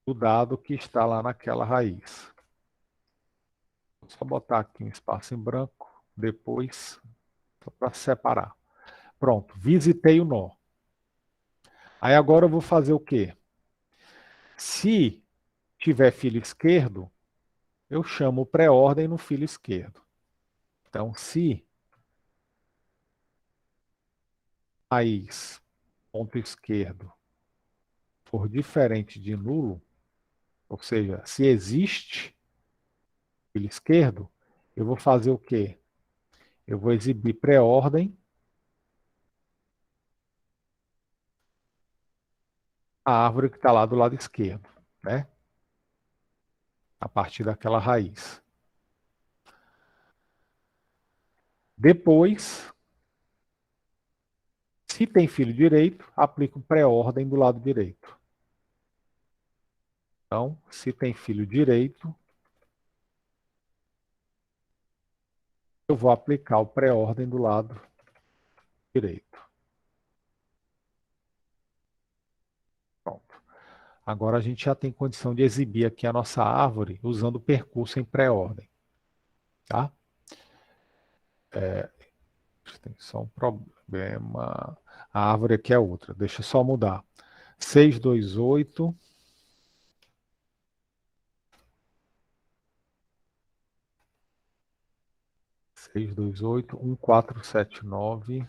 do dado que está lá naquela raiz. Vou só botar aqui um espaço em branco, depois, para separar. Pronto, visitei o nó. Aí agora eu vou fazer o quê? Se tiver filho esquerdo, eu chamo pré-ordem no filho esquerdo. Então, se raiz ponto esquerdo for diferente de nulo, ou seja, se existe filho esquerdo, eu vou fazer o quê? Eu vou exibir pré-ordem a árvore que está lá do lado esquerdo, né? A partir daquela raiz. Depois, se tem filho direito, aplico pré-ordem do lado direito. Então, se tem filho direito, eu vou aplicar o pré-ordem do lado direito. Pronto. Agora a gente já tem condição de exibir aqui a nossa árvore usando o percurso em pré-ordem. Tá? Tem só um problema. A árvore aqui é outra. Deixa eu só mudar. 628. 628, 1479.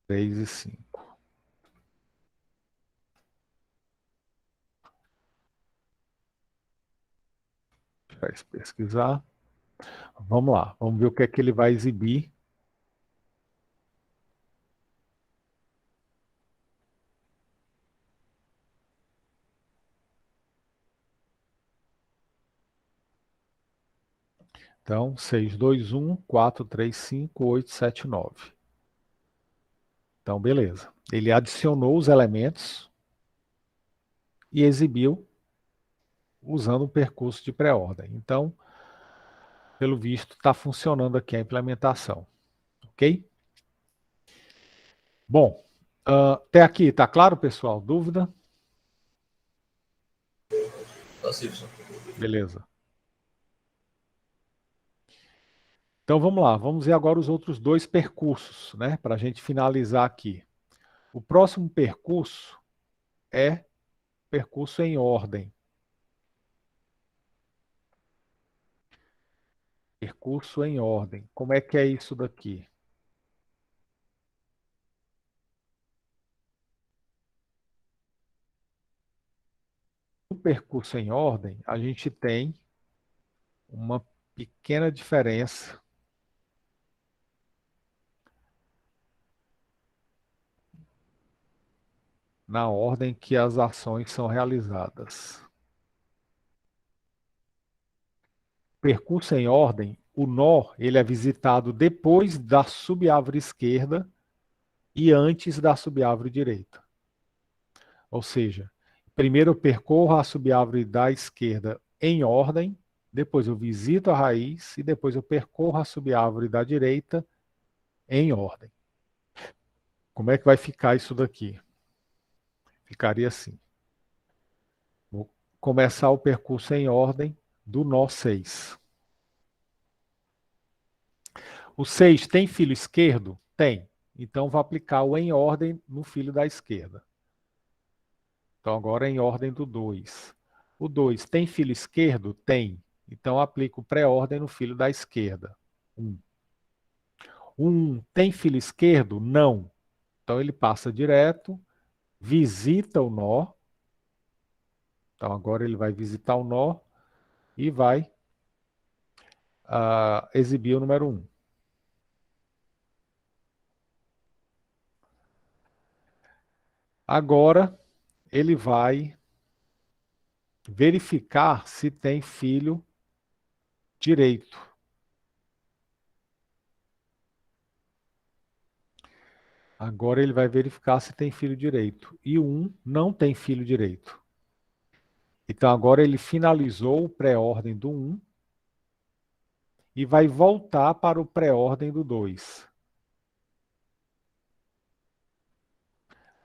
3 e 5. Deixa eu pesquisar. Vamos lá, vamos ver o que é que ele vai exibir. Então, 621, 435, 879. Então, beleza. Ele adicionou os elementos e exibiu usando um percurso de pré-ordem. Então, pelo visto, está funcionando aqui a implementação. Ok? Bom, até aqui, está claro, pessoal? Dúvida? Tá, Silvio. Beleza. Então vamos lá, vamos ver agora os outros dois percursos, né? Para a gente finalizar aqui. O próximo percurso é percurso em ordem. Percurso em ordem. Como é que é isso daqui? No percurso em ordem, a gente tem uma pequena diferença na ordem que as ações são realizadas. Percurso em ordem, o nó ele é visitado depois da subárvore esquerda e antes da subárvore direita. Ou seja, primeiro eu percorro a subárvore da esquerda em ordem, depois eu visito a raiz e depois eu percorro a subárvore da direita em ordem. Como é que vai ficar isso daqui? Ficaria assim. Vou começar o percurso em ordem do nó 6. O 6 tem filho esquerdo? Tem. Então vou aplicar o em ordem no filho da esquerda. Então agora é em ordem do 2. O 2 tem filho esquerdo? Tem. Então aplico pré-ordem no filho da esquerda. 1. O 1 tem filho esquerdo? Não. Então ele passa direto, visita o nó. Então agora ele vai visitar o nó e vai exibir o número 1. Agora ele vai verificar se tem filho direito. Agora ele vai verificar se tem filho direito. E o 1 não tem filho direito. Então agora ele finalizou o pré-ordem do 1 e vai voltar para o pré-ordem do 2.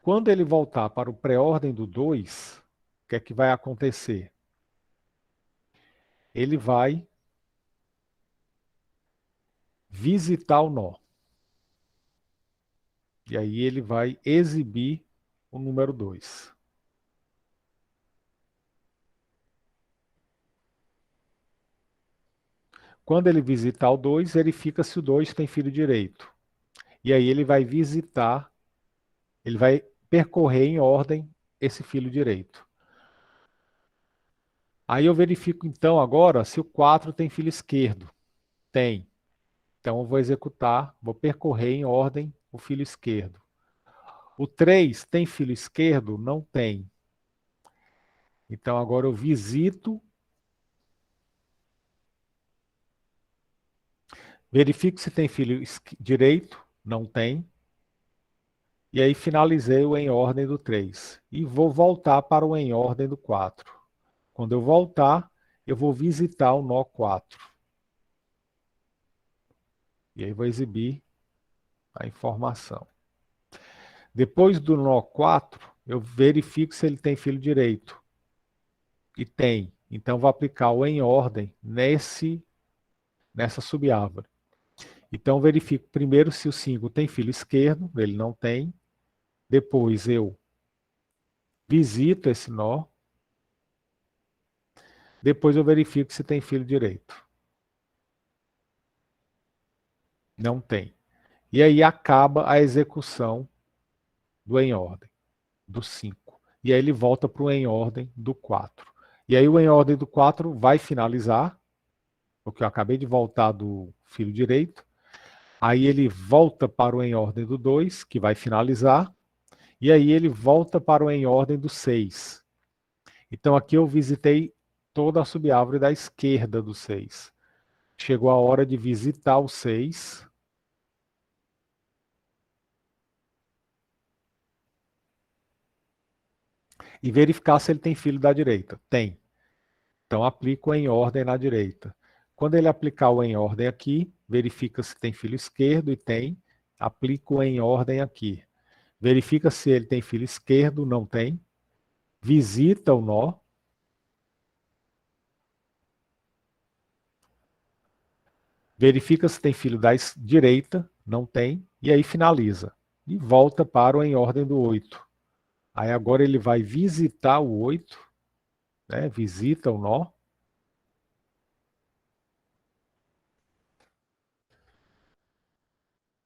Quando ele voltar para o pré-ordem do 2, o que é que vai acontecer? Ele vai visitar o nó. E aí ele vai exibir o número 2. Quando ele visitar o 2, verifica se o 2 tem filho direito. E aí ele vai visitar, ele vai percorrer em ordem esse filho direito. Aí eu verifico então agora se o 4 tem filho esquerdo. Tem. Então eu vou executar, vou percorrer em ordem o filho esquerdo. O 3 tem filho esquerdo? Não tem. Então agora eu visito, verifico se tem filho direito? Não tem. E aí finalizei o em ordem do 3. E vou voltar para o em ordem do 4. Quando eu voltar, eu vou visitar o nó 4. E aí vou exibir a informação. Depois do nó 4, eu verifico se ele tem filho direito. E tem. Então vou aplicar o em ordem nessa subárvore. Então verifico primeiro se o 5 tem filho esquerdo, ele não tem. Depois eu visito esse nó. Depois eu verifico se tem filho direito. Não tem. E aí acaba a execução do em ordem, do 5. E aí ele volta para o em ordem do 4. E aí o em ordem do 4 vai finalizar, porque eu acabei de voltar do filho direito. Aí ele volta para o em ordem do 2, que vai finalizar. E aí ele volta para o em ordem do 6. Então aqui eu visitei toda a subárvore da esquerda do 6. Chegou a hora de visitar o 6. E verificar se ele tem filho da direita. Tem. Então aplico em ordem na direita. Quando ele aplicar o em ordem aqui, verifica se tem filho esquerdo e tem. Aplico em ordem aqui. Verifica se ele tem filho esquerdo, não tem. Visita o nó. Verifica se tem filho da direita, não tem. E aí finaliza. E volta para o em ordem do 8. Aí agora ele vai visitar o 8, né? Visita o nó.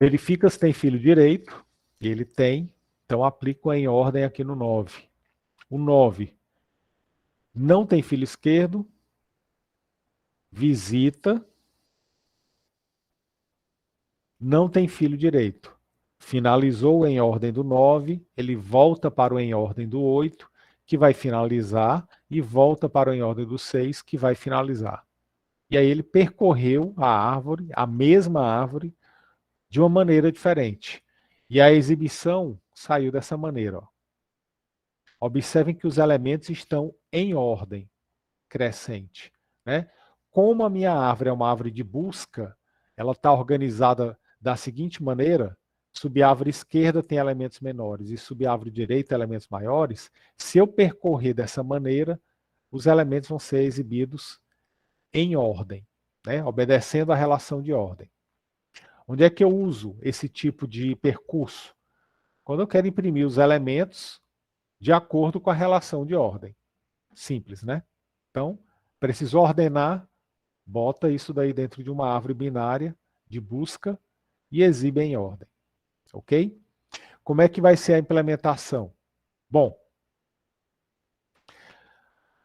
Verifica se tem filho direito. Ele tem. Então, aplico em ordem aqui no 9. O 9 não tem filho esquerdo. Visita. Não tem filho direito. Finalizou em ordem do 9, ele volta para o em ordem do 8, que vai finalizar, e volta para o em ordem do 6, que vai finalizar. E aí ele percorreu a árvore, a mesma árvore, de uma maneira diferente. E a exibição saiu dessa maneira. Ó. Observem que os elementos estão em ordem crescente. Né? Como a minha árvore é uma árvore de busca, ela está organizada da seguinte maneira: subárvore esquerda tem elementos menores e subárvore direita elementos maiores. Se eu percorrer dessa maneira, os elementos vão ser exibidos em ordem, né? Obedecendo a relação de ordem. Onde é que eu uso esse tipo de percurso? Quando eu quero imprimir os elementos de acordo com a relação de ordem. Simples, né? Então, preciso ordenar, bota isso daí dentro de uma árvore binária de busca e exibe em ordem. Ok? Como é que vai ser a implementação? Bom,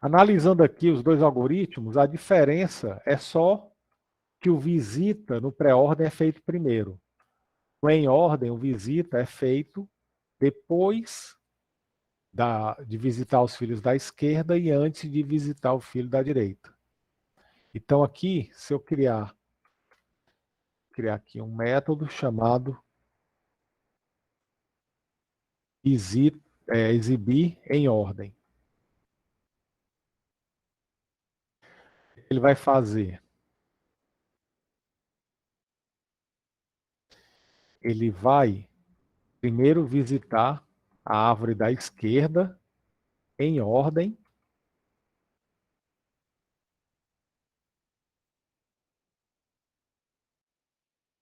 analisando aqui os dois algoritmos, a diferença é só que o visita no pré-ordem é feito primeiro. O em ordem, o visita é feito depois de visitar os filhos da esquerda e antes de visitar o filho da direita. Então aqui, se eu criar aqui um método chamado exibir em ordem. Ele vai fazer, ele vai primeiro visitar a árvore da esquerda em ordem.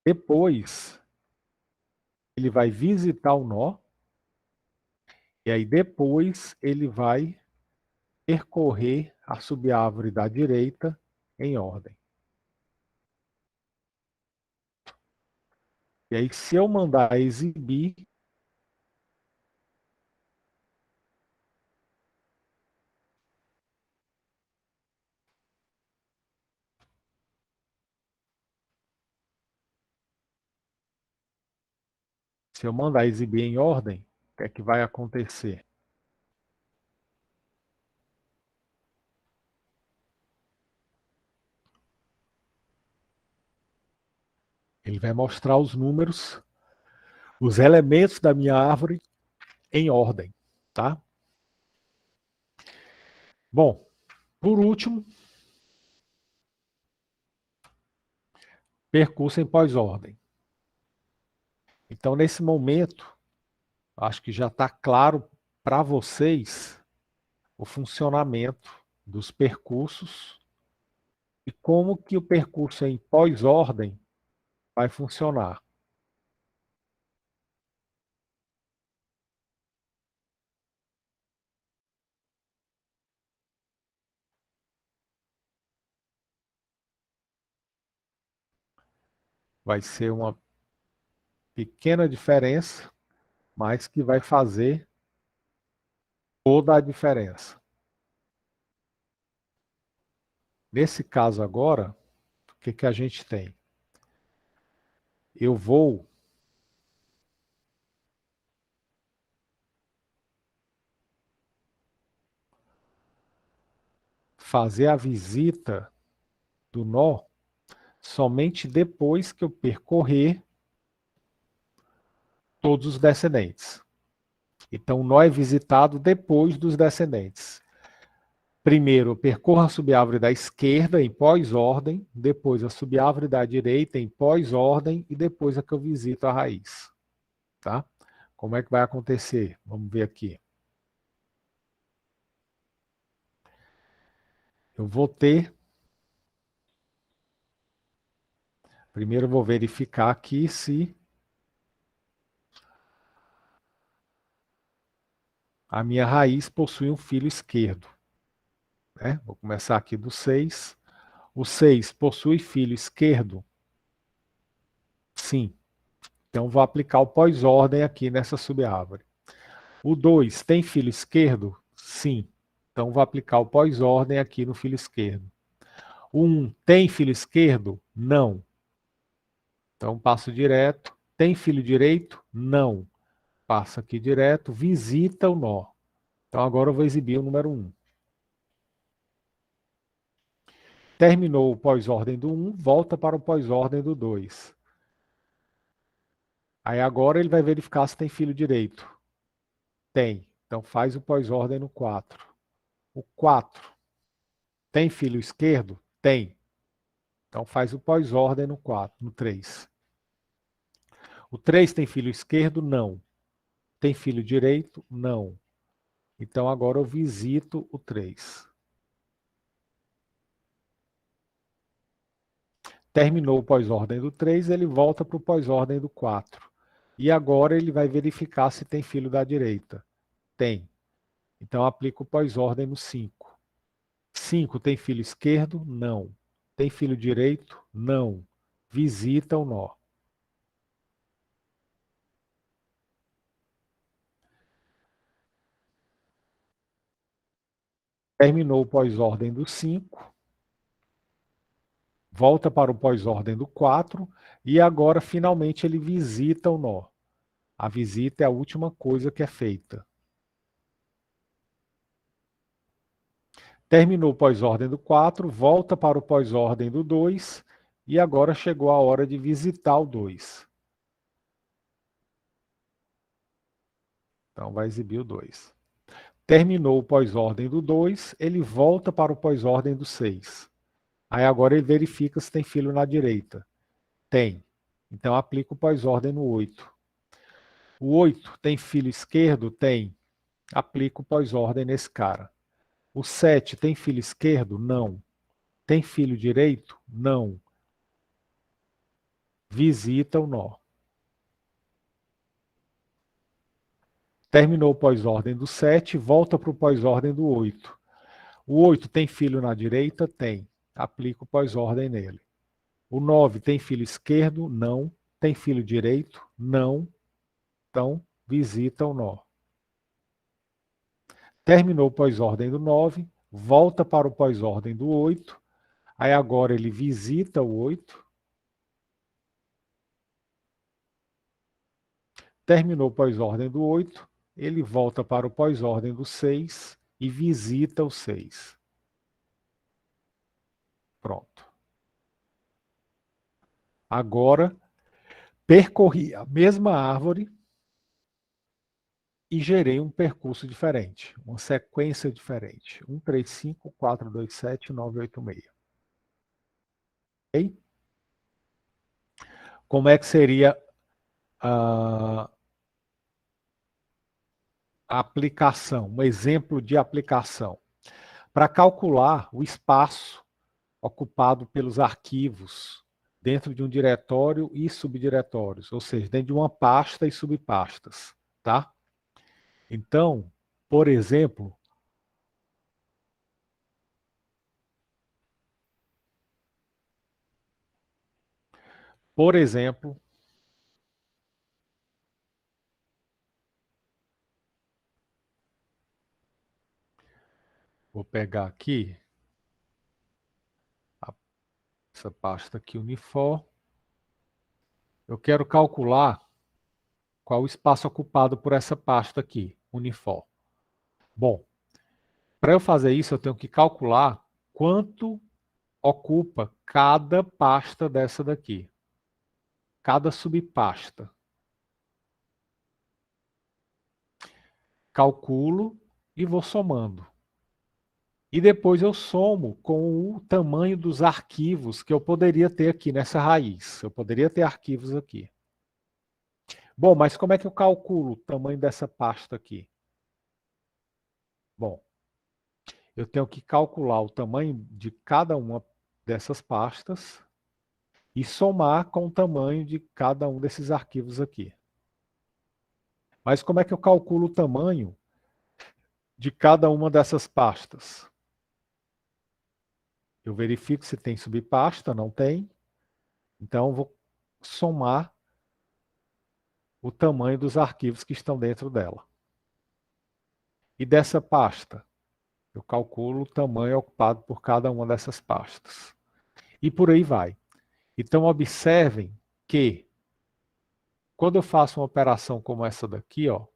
Depois, ele vai visitar o nó. E aí depois ele vai percorrer a subárvore da direita em ordem. E aí, se eu mandar exibir, em ordem, o que é que vai acontecer? Ele vai mostrar os números, os elementos da minha árvore em ordem, tá? Bom, por último, percurso em pós-ordem. Então, nesse momento, acho que já está claro para vocês o funcionamento dos percursos e como que o percurso em pós-ordem vai funcionar. Vai ser uma pequena diferença, mas que vai fazer toda a diferença. Nesse caso agora, o que que a gente tem? Eu vou fazer a visita do nó somente depois que eu percorrer todos os descendentes. Então, o nó é visitado depois dos descendentes. Primeiro, eu percorro a subárvore da esquerda em pós-ordem, depois a subárvore da direita em pós-ordem e depois é que eu visito a raiz. Tá? Como é que vai acontecer? Vamos ver aqui. Eu vou ter... Primeiro eu vou verificar aqui se a minha raiz possui um filho esquerdo. Né? Vou começar aqui do 6. O 6 possui filho esquerdo? Sim. Então, vou aplicar o pós-ordem aqui nessa subárvore. O 2 tem filho esquerdo? Sim. Então, vou aplicar o pós-ordem aqui no filho esquerdo. O 1 tem filho esquerdo? Não. Então, passo direto. Tem filho direito? Não. Passa aqui direto. Visita o nó. Então, agora eu vou exibir o número 1. Terminou o pós-ordem do 1, volta para o pós-ordem do 2. Aí agora ele vai verificar se tem filho direito. Tem. Então faz o pós-ordem no 4. O 4 tem filho esquerdo? Tem. Então faz o pós-ordem no 4, no 3. O 3 tem filho esquerdo? Não. Tem filho direito? Não. Então agora eu visito o 3. Terminou o pós-ordem do 3, ele volta para o pós-ordem do 4. E agora ele vai verificar se tem filho da direita. Tem. Então aplica o pós-ordem no 5. 5 tem filho esquerdo? Não. Tem filho direito? Não. Visita o nó. Terminou o pós-ordem do 5. Volta para o pós-ordem do 4. E agora, finalmente, ele visita o nó. A visita é a última coisa que é feita. Terminou o pós-ordem do 4, volta para o pós-ordem do 2. E agora chegou a hora de visitar o 2. Então, vai exibir o 2. Terminou o pós-ordem do 2, ele volta para o pós-ordem do 6. Aí agora ele verifica se tem filho na direita. Tem. Então aplica o pós-ordem no 8. O 8 tem filho esquerdo? Tem. Aplica o pós-ordem nesse cara. O 7 tem filho esquerdo? Não. Tem filho direito? Não. Visita o nó. Terminou o pós-ordem do 7, volta para o pós-ordem do 8. O 8 tem filho na direita? Tem. Aplica o pós-ordem nele. O 9 tem filho esquerdo? Não. Tem filho direito? Não. Então, visita o nó. Terminou o pós-ordem do 9, volta para o pós-ordem do 8. Aí agora ele visita o 8. Terminou o pós-ordem do 8, ele volta para o pós-ordem do 6 e visita o 6. Pronto. Agora, percorri a mesma árvore e gerei um percurso diferente, uma sequência diferente. 1, 3, 5, 4, 2, 7, 9, 8, 6. Ok? Como é que seria a aplicação, um exemplo de aplicação? Para calcular o espaço ocupado pelos arquivos dentro de um diretório e subdiretórios, ou seja, dentro de uma pasta e subpastas, tá? Então, por exemplo, por exemplo, vou pegar aqui essa pasta aqui, Unifor. Eu quero calcular qual o espaço ocupado por essa pasta aqui, Unifor. Bom, para eu fazer isso, eu tenho que calcular quanto ocupa cada pasta dessa daqui, cada subpasta. Calculo e vou somando. E depois eu somo com o tamanho dos arquivos que eu poderia ter aqui nessa raiz. Eu poderia ter arquivos aqui. Bom, mas como é que eu calculo o tamanho dessa pasta aqui? Bom, eu tenho que calcular o tamanho de cada uma dessas pastas e somar com o tamanho de cada um desses arquivos aqui. Mas como é que eu calculo o tamanho de cada uma dessas pastas? Eu verifico se tem subpasta, não tem. Então, eu vou somar o tamanho dos arquivos que estão dentro dela. E dessa pasta, eu calculo o tamanho ocupado por cada uma dessas pastas. E por aí vai. Então, observem que, quando eu faço uma operação como essa daqui, ó,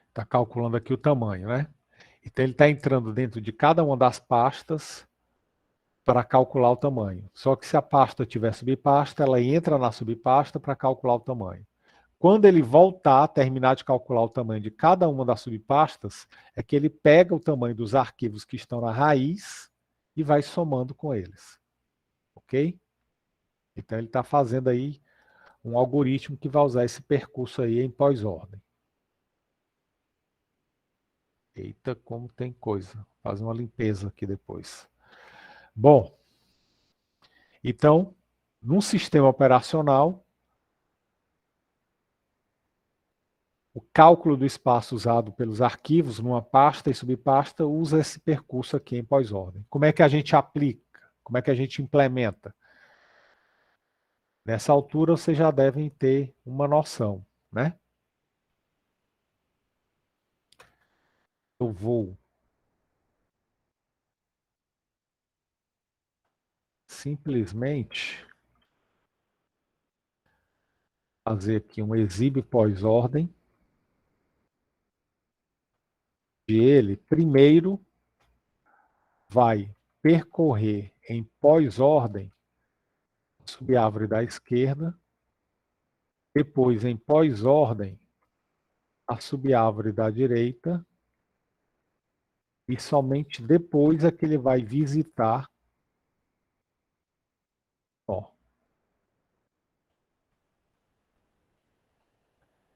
está calculando aqui o tamanho, né? Então, ele está entrando dentro de cada uma das pastas para calcular o tamanho. Só que se a pasta tiver subpasta, ela entra na subpasta para calcular o tamanho. Quando ele voltar, terminar de calcular o tamanho de cada uma das subpastas, é que ele pega o tamanho dos arquivos que estão na raiz e vai somando com eles. Ok? Então, ele está fazendo aí um algoritmo que vai usar esse percurso aí em pós-ordem. Eita, como tem coisa. Faz uma limpeza aqui depois. Bom, então, num sistema operacional, o cálculo do espaço usado pelos arquivos numa pasta e subpasta usa esse percurso aqui em pós-ordem. Como é que a gente aplica? Como é que a gente implementa? Nessa altura, vocês já devem ter uma noção, né? Eu vou simplesmente fazer aqui um exibe pós-ordem de ele. Primeiro, vai percorrer em pós-ordem a subárvore da esquerda, depois em pós-ordem a subárvore da direita, e somente depois é que ele vai visitar, ó.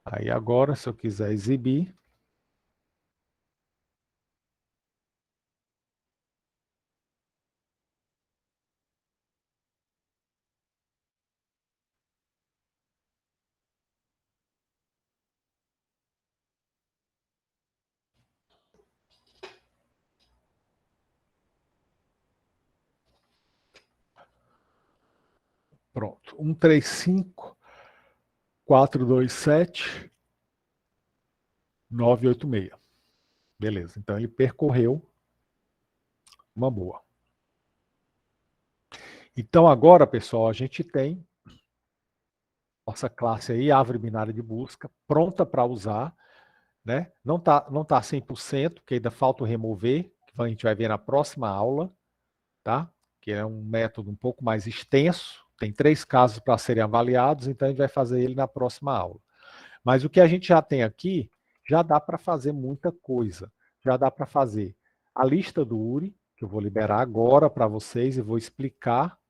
Aí agora, se eu quiser exibir, pronto, 135.427.986. Beleza, então ele percorreu uma boa. Então agora, pessoal, a gente tem nossa classe aí, árvore binária de busca, pronta para usar, né? Não tá 100%, porque ainda falta o remover, que a gente vai ver na próxima aula, tá? Que é um método um pouco mais extenso, tem 3 casos para serem avaliados, então a gente vai fazer ele na próxima aula. Mas o que a gente já tem aqui, já dá para fazer muita coisa. Já dá para fazer a lista do URI, que eu vou liberar agora para vocês e vou explicar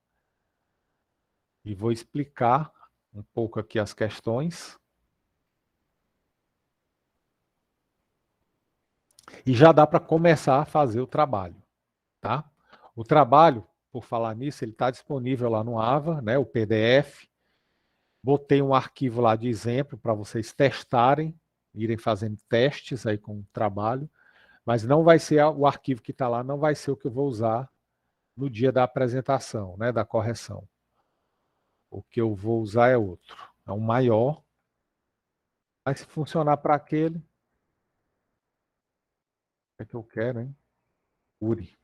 um pouco aqui as questões. E já dá para começar a fazer o trabalho, tá? O trabalho, por falar nisso, ele está disponível lá no AVA, né, o PDF. Botei um arquivo lá de exemplo para vocês testarem, irem fazendo testes aí com o trabalho, mas não vai ser o arquivo que está lá, não vai ser o que eu vou usar no dia da apresentação, né, da correção. O que eu vou usar é outro. É um maior, mas se funcionar para aquele, é que eu quero, hein? URI.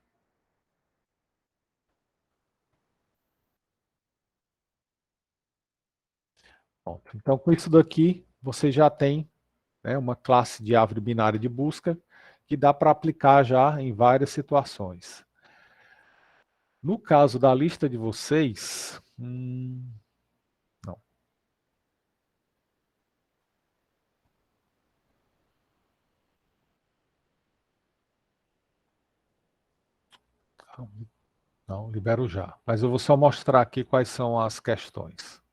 Pronto. Então, com isso daqui, você já tem, né, uma classe de árvore binária de busca que dá para aplicar já em várias situações. No caso da lista de vocês, não. Não, libero já. Mas eu vou só mostrar aqui quais são as questões.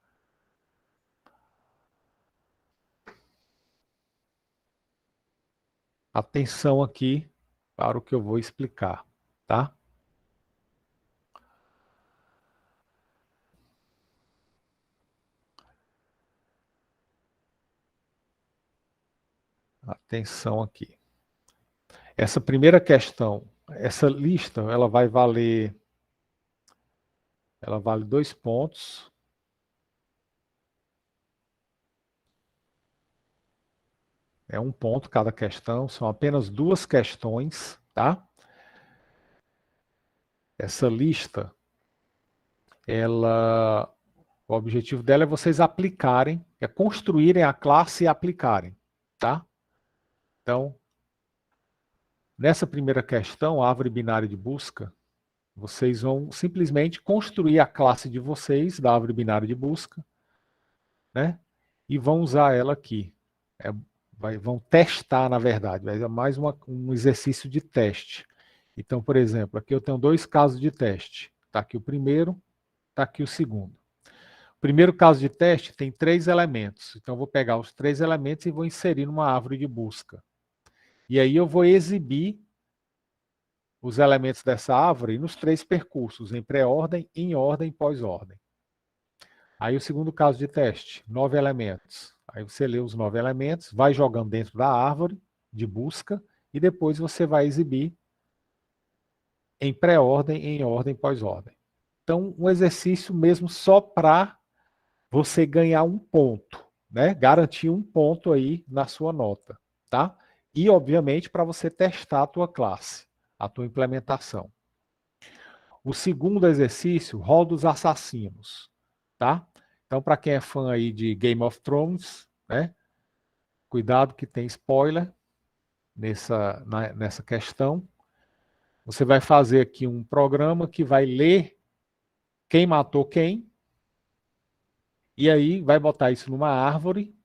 Atenção aqui para o que eu vou explicar, tá? Atenção aqui. Essa primeira questão, essa lista, ela vale 2 pontos. É 1 ponto cada questão, são apenas 2 questões, tá? Essa lista, o objetivo dela é vocês aplicarem, é construírem a classe e aplicarem, tá? Então, nessa primeira questão, a árvore binária de busca, vocês vão simplesmente construir a classe de vocês, da árvore binária de busca, né? E vão usar ela aqui. Vão testar, na verdade, vai ser mais um exercício de teste. Então, por exemplo, aqui eu tenho 2 casos de teste. Está aqui o primeiro, está aqui o segundo. O primeiro caso de teste tem 3 elementos. Então, eu vou pegar os 3 elementos e vou inserir numa árvore de busca. E aí eu vou exibir os elementos dessa árvore nos 3 percursos, em pré-ordem, em ordem e pós-ordem. Aí o segundo caso de teste, 9 elementos. Aí você lê os 9 elementos, vai jogando dentro da árvore de busca e depois você vai exibir em pré-ordem, em ordem, pós-ordem. Então, um exercício mesmo só para você ganhar 1 ponto, né? Garantir 1 ponto aí na sua nota, tá? E, obviamente, para você testar a tua classe, a tua implementação. O segundo exercício, rol dos assassinos, tá? Então, para quem é fã aí de Game of Thrones, né? Cuidado que tem spoiler nessa questão. Você vai fazer aqui um programa que vai ler quem matou quem, e aí vai botar isso numa árvore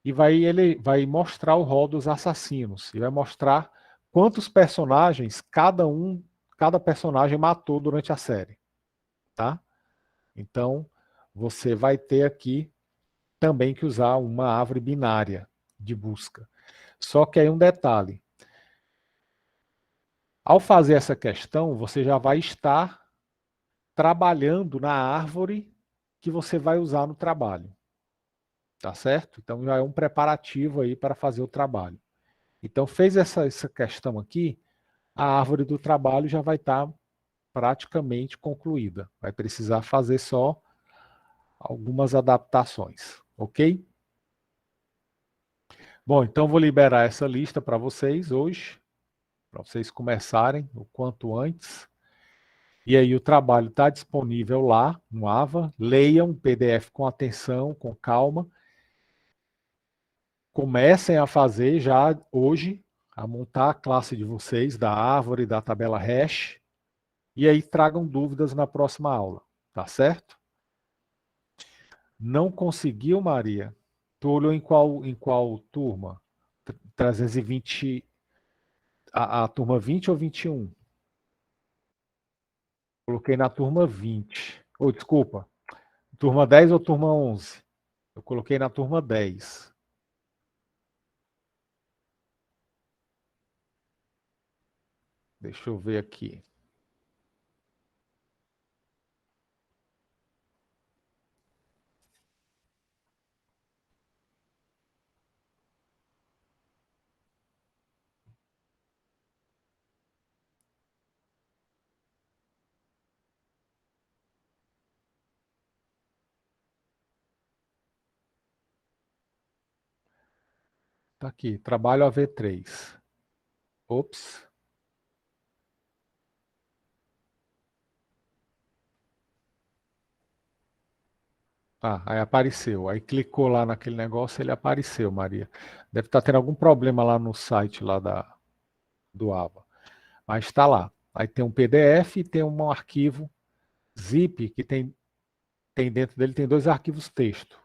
e ele vai mostrar o rol dos assassinos e vai mostrar quantos personagens cada personagem matou durante a série, tá? Então, você vai ter aqui também que usar uma árvore binária de busca. Só que aí um detalhe. Ao fazer essa questão, você já vai estar trabalhando na árvore que você vai usar no trabalho. Tá certo? Então já é um preparativo aí para fazer o trabalho. Então fez essa questão aqui, a árvore do trabalho já vai estar praticamente concluída. Vai precisar fazer só algumas adaptações, ok? Bom, então vou liberar essa lista para vocês hoje, para vocês começarem o quanto antes. E aí o trabalho está disponível lá no AVA. Leiam o PDF com atenção, com calma. Comecem a fazer já hoje, a montar a classe de vocês, da árvore, da tabela hash. E aí tragam dúvidas na próxima aula, tá certo? Não conseguiu, Maria? Tu olhou em qual turma? 320, a turma 20 ou 21? Coloquei na turma 20. Ou, desculpa, turma 10 ou turma 11? Eu coloquei na turma 10. Deixa eu ver aqui. Tá aqui, trabalho AV3. Ops. Ah, aí apareceu. Aí clicou lá naquele negócio, ele apareceu, Maria. Deve estar tendo algum problema lá no site lá do AVA. Mas está lá. Aí tem um PDF e tem um arquivo zip que tem dentro dele, tem 2 arquivos texto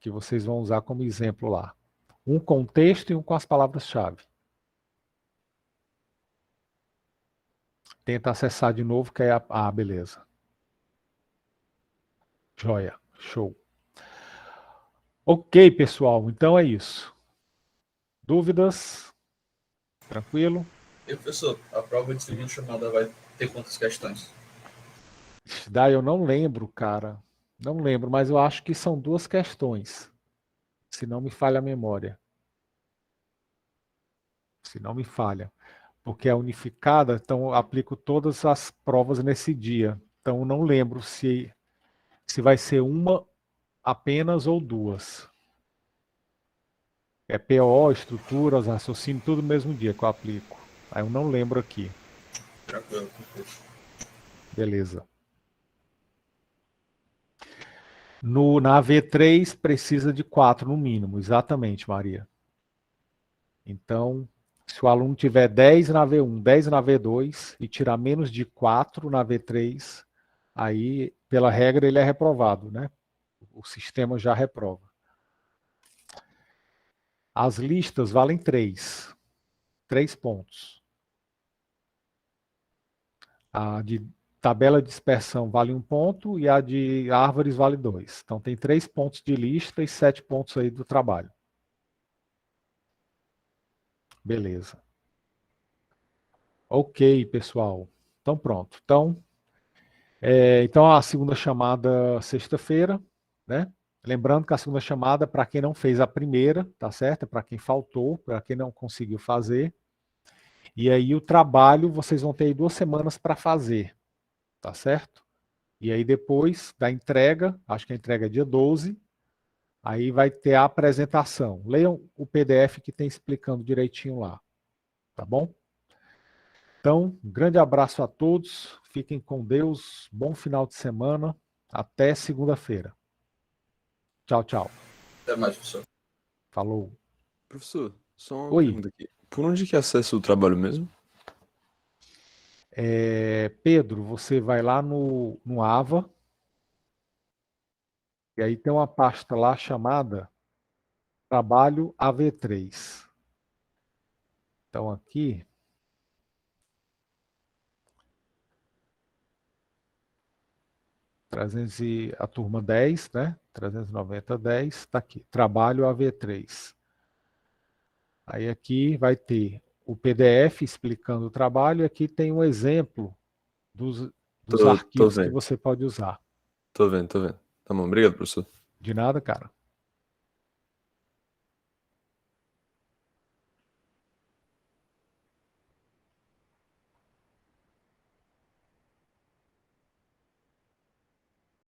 que vocês vão usar como exemplo lá. Um com texto e um com as palavras-chave. Tenta acessar de novo, que é beleza. Joia, show. Ok, pessoal, então é isso. Dúvidas? Tranquilo? E, professor, a prova de seguinte chamada vai ter quantas questões? Daí eu não lembro, cara. Não lembro, mas eu acho que são 2 questões. Se não me falha a memória. se não me falha. Porque é unificada, então eu aplico todas as provas nesse dia. Então eu não lembro se vai ser uma apenas ou duas. É PO, estruturas, raciocínio, tudo no mesmo dia que eu aplico. Aí eu não lembro aqui. Tranquilo. Beleza. Na V3 precisa de 4 no mínimo, exatamente, Maria. Então, se o aluno tiver 10 na V1, 10 na V2 e tirar menos de 4 na V3, aí, pela regra, ele é reprovado, né? O sistema já reprova. As listas valem 3. 3 pontos. A de tabela de dispersão vale 1 ponto e a de árvores vale 2. Então tem 3 pontos de lista e 7 pontos aí do trabalho. Beleza. Ok, pessoal. Então pronto. Então a segunda chamada sexta-feira, né? Lembrando que a segunda chamada, para quem não fez a primeira, tá certo? Para quem faltou, para quem não conseguiu fazer. E aí o trabalho vocês vão ter aí 2 semanas para fazer, tá certo? E aí depois da entrega, acho que a entrega é dia 12, aí vai ter a apresentação. Leiam o PDF que tem explicando direitinho lá, tá bom? Então, um grande abraço a todos, fiquem com Deus, bom final de semana, até segunda-feira. Tchau, tchau. Até mais, professor. Falou. Professor, só uma Oi, pergunta aqui. Por onde que acessa o trabalho mesmo? Pedro, você vai lá no AVA, e aí tem uma pasta lá chamada Trabalho AV3. Então aqui, a turma 10, né? 390, 10, está aqui. Trabalho AV3. Aí aqui vai ter o PDF explicando o trabalho e aqui tem um exemplo dos Tô arquivos que vendo, você pode usar. tô vendo. Tá bom, obrigado, professor. De nada, cara.